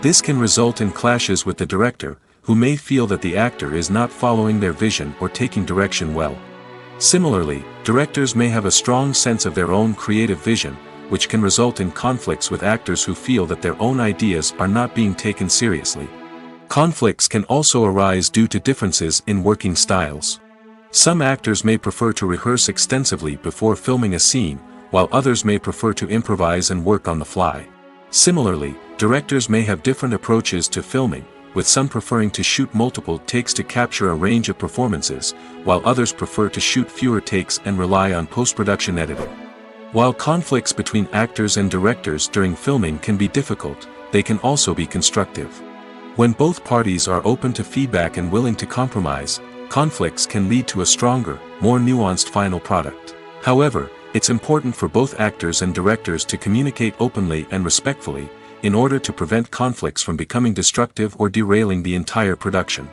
A: This can result in clashes with the director, who may feel that the actor is not following their vision or taking direction well. Similarly, directors may have a strong sense of their own creative vision, which can result in conflicts with actors who feel that their own ideas are not being taken seriously. Conflicts can also arise due to differences in working styles. Some actors may prefer to rehearse extensively before filming a scene, while others may prefer to improvise and work on the fly. Similarly, directors may have different approaches to filming, with some preferring to shoot multiple takes to capture a range of performances, while others prefer to shoot fewer takes and rely on post-production editing. While conflicts between actors and directors during filming can be difficult, they can also be constructive. When both parties are open to feedback and willing to compromise, conflicts can lead to a stronger, more nuanced final product. However, it's important for both actors and directors to communicate openly and respectfully, in order to prevent conflicts from becoming destructive or derailing the entire production.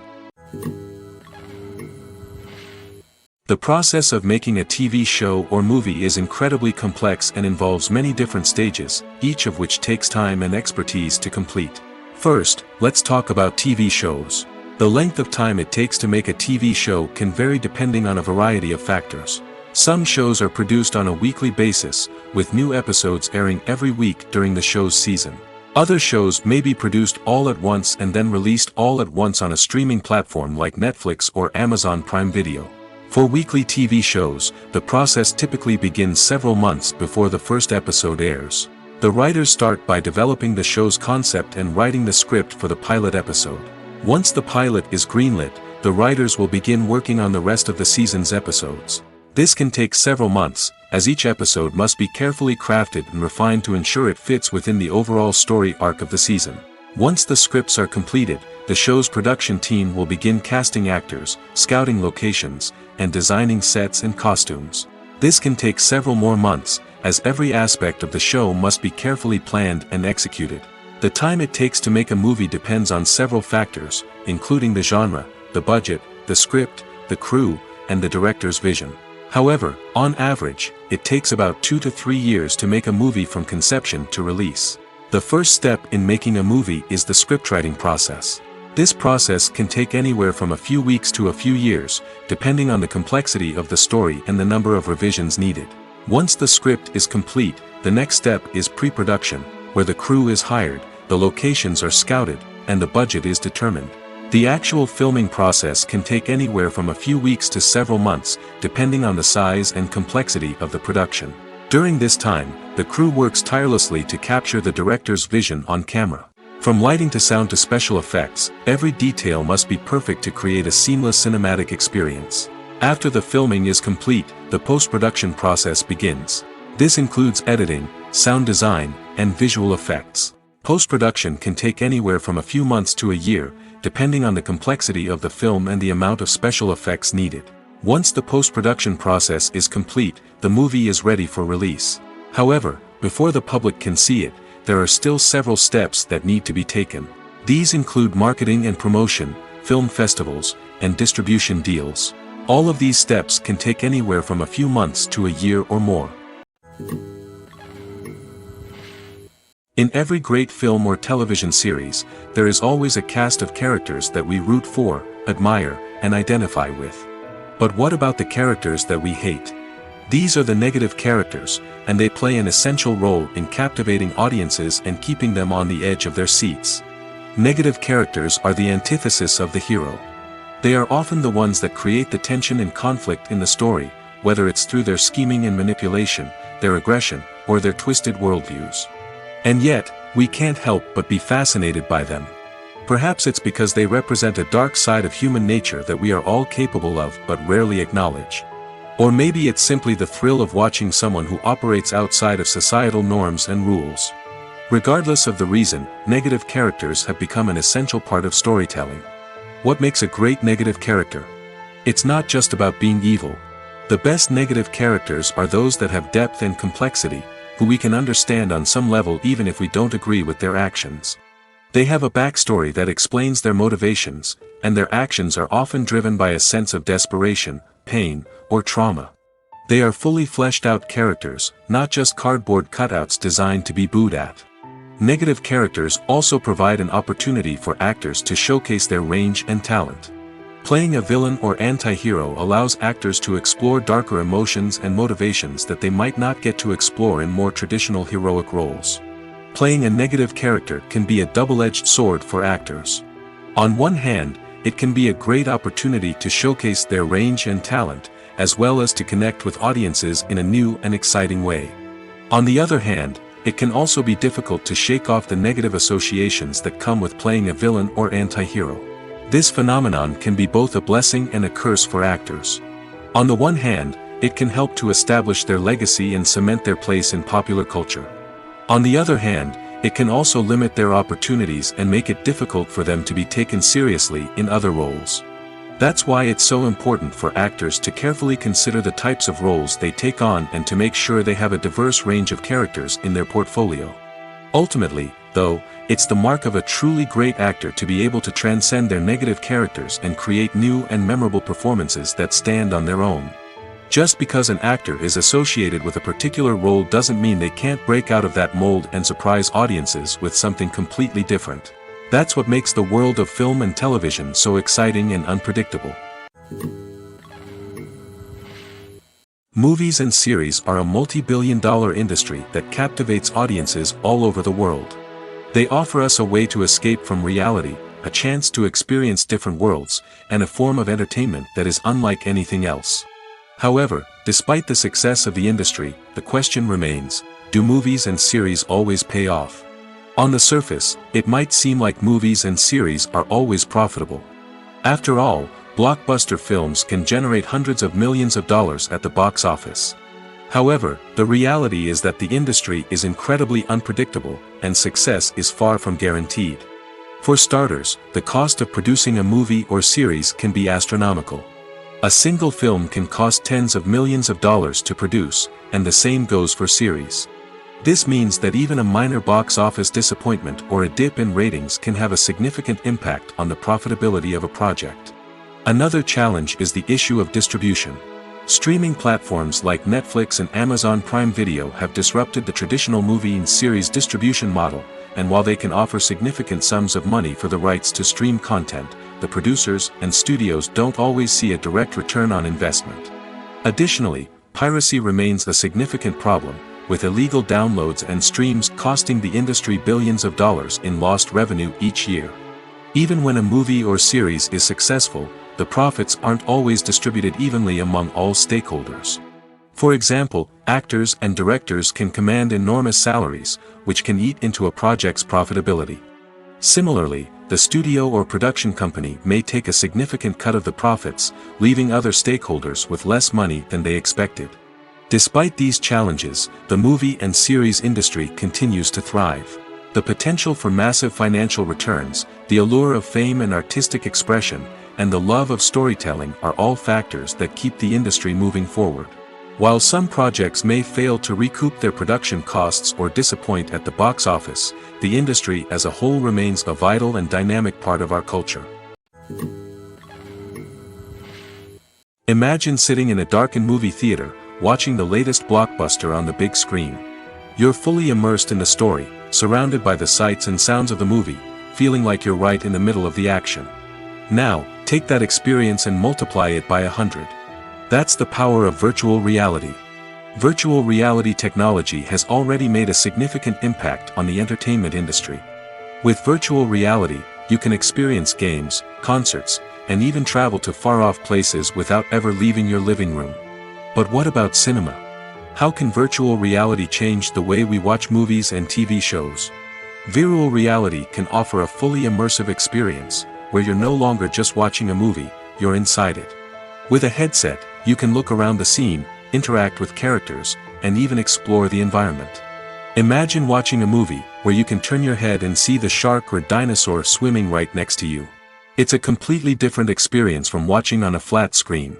A: The process of making a TV show or movie is incredibly complex and involves many different stages, each of which takes time and expertise to complete. First, let's talk about TV shows. The length of time it takes to make a TV show can vary depending on a variety of factors. Some shows are produced on a weekly basis, with new episodes airing every week during the show's season. Other shows may be produced all at once and then released all at once on a streaming platform like Netflix or Amazon Prime Video. For weekly TV shows, the process typically begins several months before the first episode airs. The writers start by developing the show's concept and writing the script for the pilot episode. Once the pilot is greenlit, the writers will begin working on the rest of the season's episodes. This can take several months, as each episode must be carefully crafted and refined to ensure it fits within the overall story arc of the season. Once the scripts are completed, the show's production team will begin casting actors, scouting locations, and designing sets and costumes. This can take several more months, as every aspect of the show must be carefully planned and executed. The time it takes to make a movie depends on several factors, including the genre, the budget, the script, the crew, and the director's vision. However, on average, it takes about 2 to 3 years to make a movie from conception to release. The first step in making a movie is the scriptwriting process. This process can take anywhere from a few weeks to a few years, depending on the complexity of the story and the number of revisions needed. Once the script is complete, the next step is pre-production, where the crew is hired, the locations are scouted, and the budget is determined. The actual filming process can take anywhere from a few weeks to several months, depending on the size and complexity of the production. During this time, the crew works tirelessly to capture the director's vision on camera. From lighting to sound to special effects, every detail must be perfect to create a seamless cinematic experience. After the filming is complete, the post-production process begins. This includes editing, sound design, and visual effects. Post-production can take anywhere from a few months to a year, depending on the complexity of the film and the amount of special effects needed. Once the post-production process is complete, the movie is ready for release. However, before the public can see it, there are still several steps that need to be taken. These include marketing and promotion, film festivals, and distribution deals. All of these steps can take anywhere from a few months to a year or more. In every great film or television series, there is always a cast of characters that we root for, admire, and identify with. But what about the characters that we hate? These are the negative characters, and they play an essential role in captivating audiences and keeping them on the edge of their seats. Negative characters are the antithesis of the hero. They are often the ones that create the tension and conflict in the story, whether it's through their scheming and manipulation, their aggression, or their twisted worldviews. And yet, we can't help but be fascinated by them. Perhaps it's because they represent a dark side of human nature that we are all capable of but rarely acknowledge. Or maybe it's simply the thrill of watching someone who operates outside of societal norms and rules. Regardless of the reason, negative characters have become an essential part of storytelling. What makes a great negative character? It's not just about being evil. The best negative characters are those that have depth and complexity, who we can understand on some level even if we don't agree with their actions. They have a backstory that explains their motivations, and their actions are often driven by a sense of desperation, pain, or trauma. They are fully fleshed out characters, not just cardboard cutouts designed to be booed at. Negative characters also provide an opportunity for actors to showcase their range and talent. Playing a villain or anti-hero allows actors to explore darker emotions and motivations that they might not get to explore in more traditional heroic roles. Playing a negative character can be a double-edged sword for actors. On one hand, it can be a great opportunity to showcase their range and talent, as well as to connect with audiences in a new and exciting way. On the other hand, it can also be difficult to shake off the negative associations that come with playing a villain or anti-hero. This phenomenon can be both a blessing and a curse for actors. On the one hand, it can help to establish their legacy and cement their place in popular culture. On the other hand, it can also limit their opportunities and make it difficult for them to be taken seriously in other roles. That's why it's so important for actors to carefully consider the types of roles they take on and to make sure they have a diverse range of characters in their portfolio. Ultimately, though, it's the mark of a truly great actor to be able to transcend their negative characters and create new and memorable performances that stand on their own. Just because an actor is associated with a particular role doesn't mean they can't break out of that mold and surprise audiences with something completely different. That's what makes the world of film and television so exciting and unpredictable. Movies and series are a multi-billion-dollar industry that captivates audiences all over the world. They offer us a way to escape from reality, a chance to experience different worlds, and a form of entertainment that is unlike anything else. However, despite the success of the industry, the question remains, do movies and series always pay off? On the surface, it might seem like movies and series are always profitable. After all, blockbuster films can generate hundreds of millions of dollars at the box office. However, the reality is that the industry is incredibly unpredictable, and success is far from guaranteed. For starters, the cost of producing a movie or series can be astronomical. A single film can cost tens of millions of dollars to produce, and the same goes for series. This means that even a minor box office disappointment or a dip in ratings can have a significant impact on the profitability of a project. Another challenge is the issue of distribution. Streaming platforms like Netflix and Amazon Prime Video have disrupted the traditional movie and series distribution model, and while they can offer significant sums of money for the rights to stream content, the producers and studios don't always see a direct return on investment. Additionally, piracy remains a significant problem, with illegal downloads and streams costing the industry billions of dollars in lost revenue each year. Even when a movie or series is successful, the profits aren't always distributed evenly among all stakeholders. For example, actors and directors can command enormous salaries, which can eat into a project's profitability. Similarly, the studio or production company may take a significant cut of the profits, leaving other stakeholders with less money than they expected. Despite these challenges, the movie and series industry continues to thrive. The potential for massive financial returns, the allure of fame and artistic expression, and the love of storytelling are all factors that keep the industry moving forward. While some projects may fail to recoup their production costs or disappoint at the box office, the industry as a whole remains a vital and dynamic part of our culture. Imagine sitting in a darkened movie theater, watching the latest blockbuster on the big screen. You're fully immersed in the story, surrounded by the sights and sounds of the movie, feeling like you're right in the middle of the action. Now, take that experience and multiply it by 100. That's the power of virtual reality. Virtual reality technology has already made a significant impact on the entertainment industry. With virtual reality, you can experience games, concerts, and even travel to far-off places without ever leaving your living room. But what about cinema? How can virtual reality change the way we watch movies and TV shows? Virtual reality can offer a fully immersive experience, where you're no longer just watching a movie, you're inside it. With a headset, you can look around the scene, interact with characters, and even explore the environment. Imagine watching a movie where you can turn your head and see the shark or dinosaur swimming right next to you. It's a completely different experience from watching on a flat screen.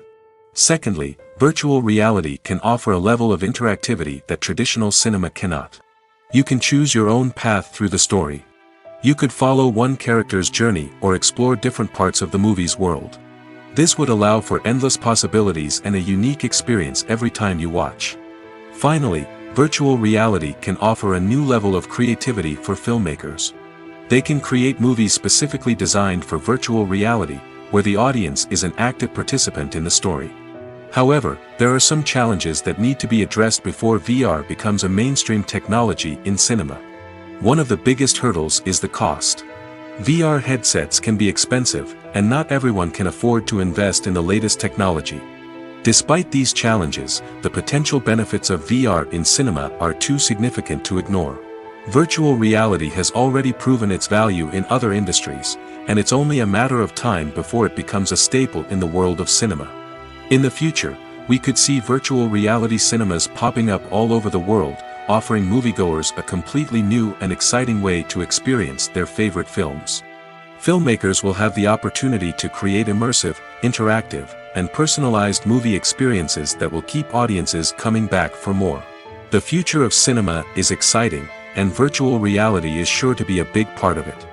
A: Secondly, virtual reality can offer a level of interactivity that traditional cinema cannot. You can choose your own path through the story. You could follow one character's journey or explore different parts of the movie's world. This would allow for endless possibilities and a unique experience every time you watch. Finally, virtual reality can offer a new level of creativity for filmmakers. They can create movies specifically designed for virtual reality, where the audience is an active participant in the story. However, there are some challenges that need to be addressed before VR becomes a mainstream technology in cinema. One of the biggest hurdles is the cost. VR headsets can be expensive, and not everyone can afford to invest in the latest technology. Despite these challenges, the potential benefits of VR in cinema are too significant to ignore. Virtual reality has already proven its value in other industries, and it's only a matter of time before it becomes a staple in the world of cinema. In the future, we could see virtual reality cinemas popping up all over the world, offering moviegoers a completely new and exciting way to experience their favorite films. Filmmakers will have the opportunity to create immersive, interactive, and personalized movie experiences that will keep audiences coming back for more. The future of cinema is exciting, and virtual reality is sure to be a big part of it.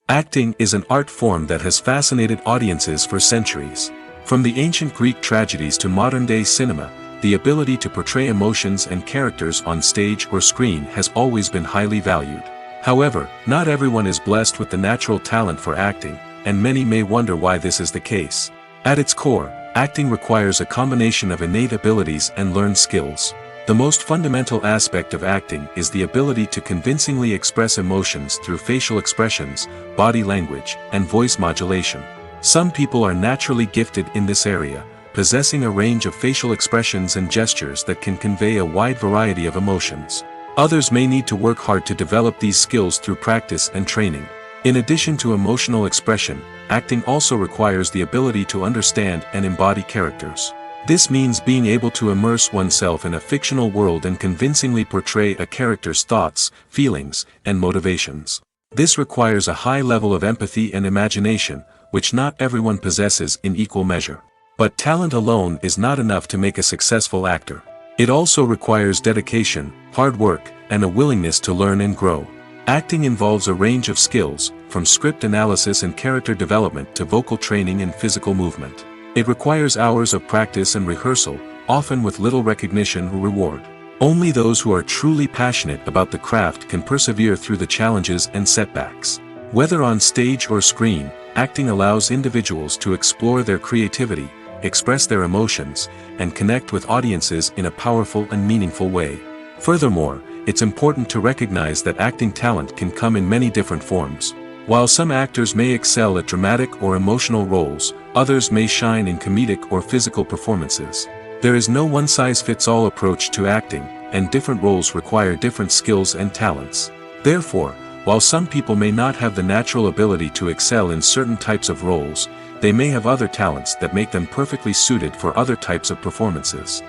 A: Acting is an art form that has fascinated audiences for centuries. From the ancient Greek tragedies to modern-day cinema, the ability to portray emotions and characters on stage or screen has always been highly valued. However, not everyone is blessed with the natural talent for acting, and many may wonder why this is the case. At its core, acting requires a combination of innate abilities and learned skills. The most fundamental aspect of acting is the ability to convincingly express emotions through facial expressions, body language, and voice modulation. Some people are naturally gifted in this area, possessing a range of facial expressions and gestures that can convey a wide variety of emotions. Others may need to work hard to develop these skills through practice and training. In addition to emotional expression, acting also requires the ability to understand and embody characters. This means being able to immerse oneself in a fictional world and convincingly portray a character's thoughts, feelings, and motivations. This requires a high level of empathy and imagination, which not everyone possesses in equal measure. But talent alone is not enough to make a successful actor. It also requires dedication, hard work, and a willingness to learn and grow. Acting involves a range of skills, from script analysis and character development to vocal training and physical movement. It requires hours of practice and rehearsal, often with little recognition or reward. Only those who are truly passionate about the craft can persevere through the challenges and setbacks. Whether on stage or screen, acting allows individuals to explore their creativity, express their emotions, and connect with audiences in a powerful and meaningful way. Furthermore, it's important to recognize that acting talent can come in many different forms. While some actors may excel at dramatic or emotional roles, others may shine in comedic or physical performances. There is no one-size-fits-all approach to acting, and different roles require different skills and talents. Therefore, while some people may not have the natural ability to excel in certain types of roles, they may have other talents that make them perfectly suited for other types of performances.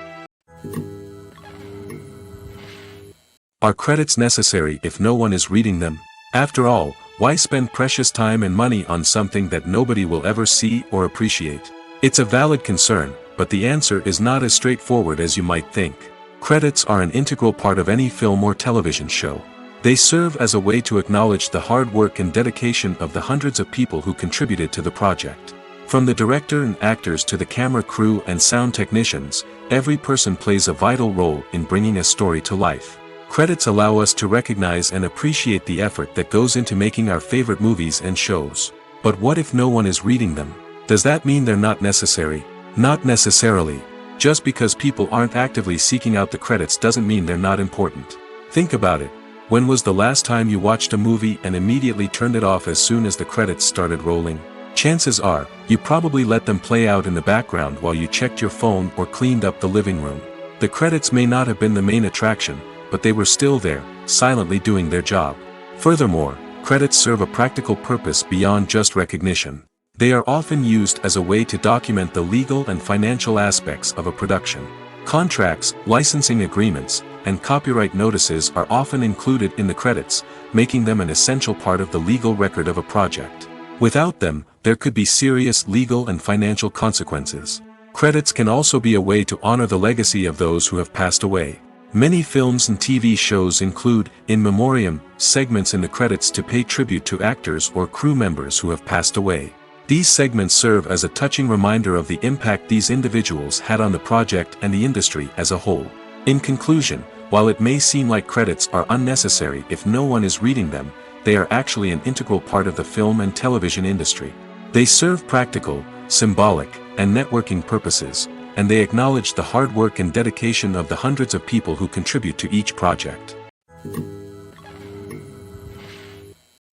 A: Are credits necessary if no one is reading them? After all, why spend precious time and money on something that nobody will ever see or appreciate? It's a valid concern, but the answer is not as straightforward as you might think. Credits are an integral part of any film or television show. They serve as a way to acknowledge the hard work and dedication of the hundreds of people who contributed to the project. From the director and actors to the camera crew and sound technicians, every person plays a vital role in bringing a story to life. Credits allow us to recognize and appreciate the effort that goes into making our favorite movies and shows. But what if no one is reading them? Does that mean they're not necessary? Not necessarily. Just because people aren't actively seeking out the credits doesn't mean they're not important. Think about it. When was the last time you watched a movie and immediately turned it off as soon as the credits started rolling? Chances are, you probably let them play out in the background while you checked your phone or cleaned up the living room. The credits may not have been the main attraction, but they were still there, silently doing their job. Furthermore, credits serve a practical purpose beyond just recognition. They are often used as a way to document the legal and financial aspects of a production. Contracts, licensing agreements, and copyright notices are often included in the credits, making them an essential part of the legal record of a project. Without them, there could be serious legal and financial consequences. Credits can also be a way to honor the legacy of those who have passed away. Many films and TV shows include, in memoriam, segments in the credits to pay tribute to actors or crew members who have passed away. These segments serve as a touching reminder of the impact these individuals had on the project and the industry as a whole. In conclusion, while it may seem like credits are unnecessary if no one is reading them, they are actually an integral part of the film and television industry. They serve practical, symbolic, and networking purposes, and they acknowledge the hard work and dedication of the hundreds of people who contribute to each project.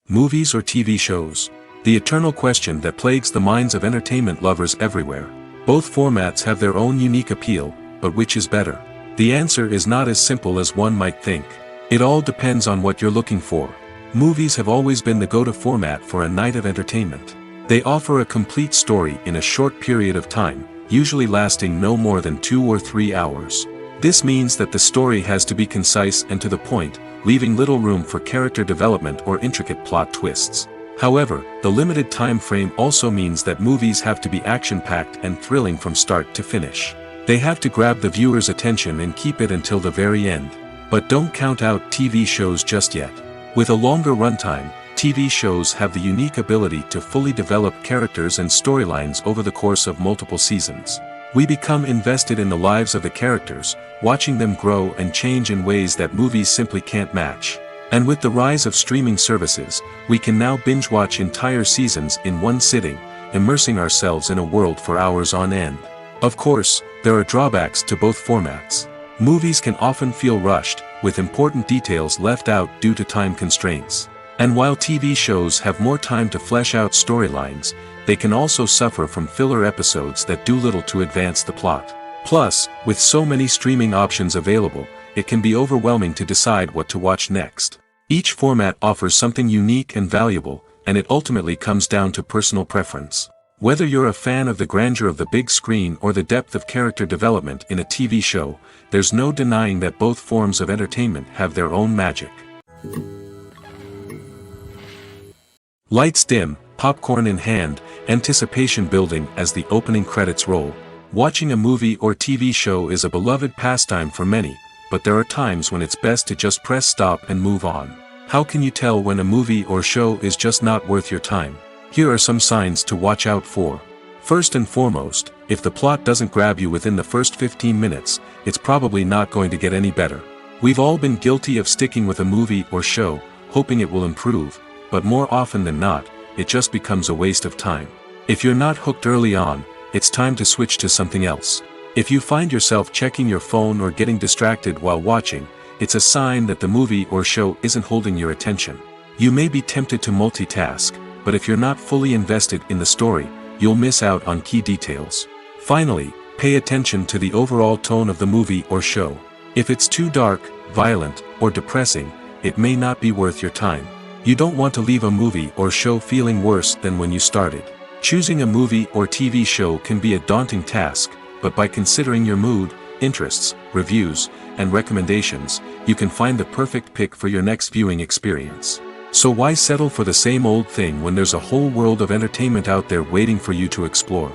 A: Movies or TV shows? The eternal question that plagues the minds of entertainment lovers everywhere. Both formats have their own unique appeal, but which is better? The answer is not as simple as one might think. It all depends on what you're looking for. Movies have always been the go-to format for a night of entertainment. They offer a complete story in a short period of time, usually lasting no more than 2 or 3 hours. This means that the story has to be concise and to the point, leaving little room for character development or intricate plot twists. However, the limited time frame also means that movies have to be action-packed and thrilling from start to finish. They have to grab the viewer's attention and keep it until the very end. But don't count out TV shows just yet. With a longer runtime, TV shows have the unique ability to fully develop characters and storylines over the course of multiple seasons. We become invested in the lives of the characters, watching them grow and change in ways that movies simply can't match. And with the rise of streaming services, we can now binge-watch entire seasons in one sitting, immersing ourselves in a world for hours on end. Of course, there are drawbacks to both formats. Movies can often feel rushed, with important details left out due to time constraints. And while TV shows have more time to flesh out storylines, they can also suffer from filler episodes that do little to advance the plot. Plus, with so many streaming options available, it can be overwhelming to decide what to watch next. Each format offers something unique and valuable, and it ultimately comes down to personal preference. Whether you're a fan of the grandeur of the big screen or the depth of character development in a TV show, there's no denying that both forms of entertainment have their own magic. Lights dim, popcorn in hand, anticipation building as the opening credits roll. Watching a movie or TV show is a beloved pastime for many, but there are times when it's best to just press stop and move on. How can you tell when a movie or show is just not worth your time? Here are some signs to watch out for. First and foremost, if the plot doesn't grab you within the first 15 minutes, it's probably not going to get any better. We've all been guilty of sticking with a movie or show, hoping it will improve, but more often than not, it just becomes a waste of time. If you're not hooked early on, it's time to switch to something else. If you find yourself checking your phone or getting distracted while watching, it's a sign that the movie or show isn't holding your attention. You may be tempted to multitask, but if you're not fully invested in the story, you'll miss out on key details. Finally, pay attention to the overall tone of the movie or show. If it's too dark, violent, or depressing, it may not be worth your time. You don't want to leave a movie or show feeling worse than when you started. Choosing a movie or TV show can be a daunting task, but by considering your mood, interests, reviews, and recommendations, you can find the perfect pick for your next viewing experience. So why settle for the same old thing when there's a whole world of entertainment out there waiting for you to explore?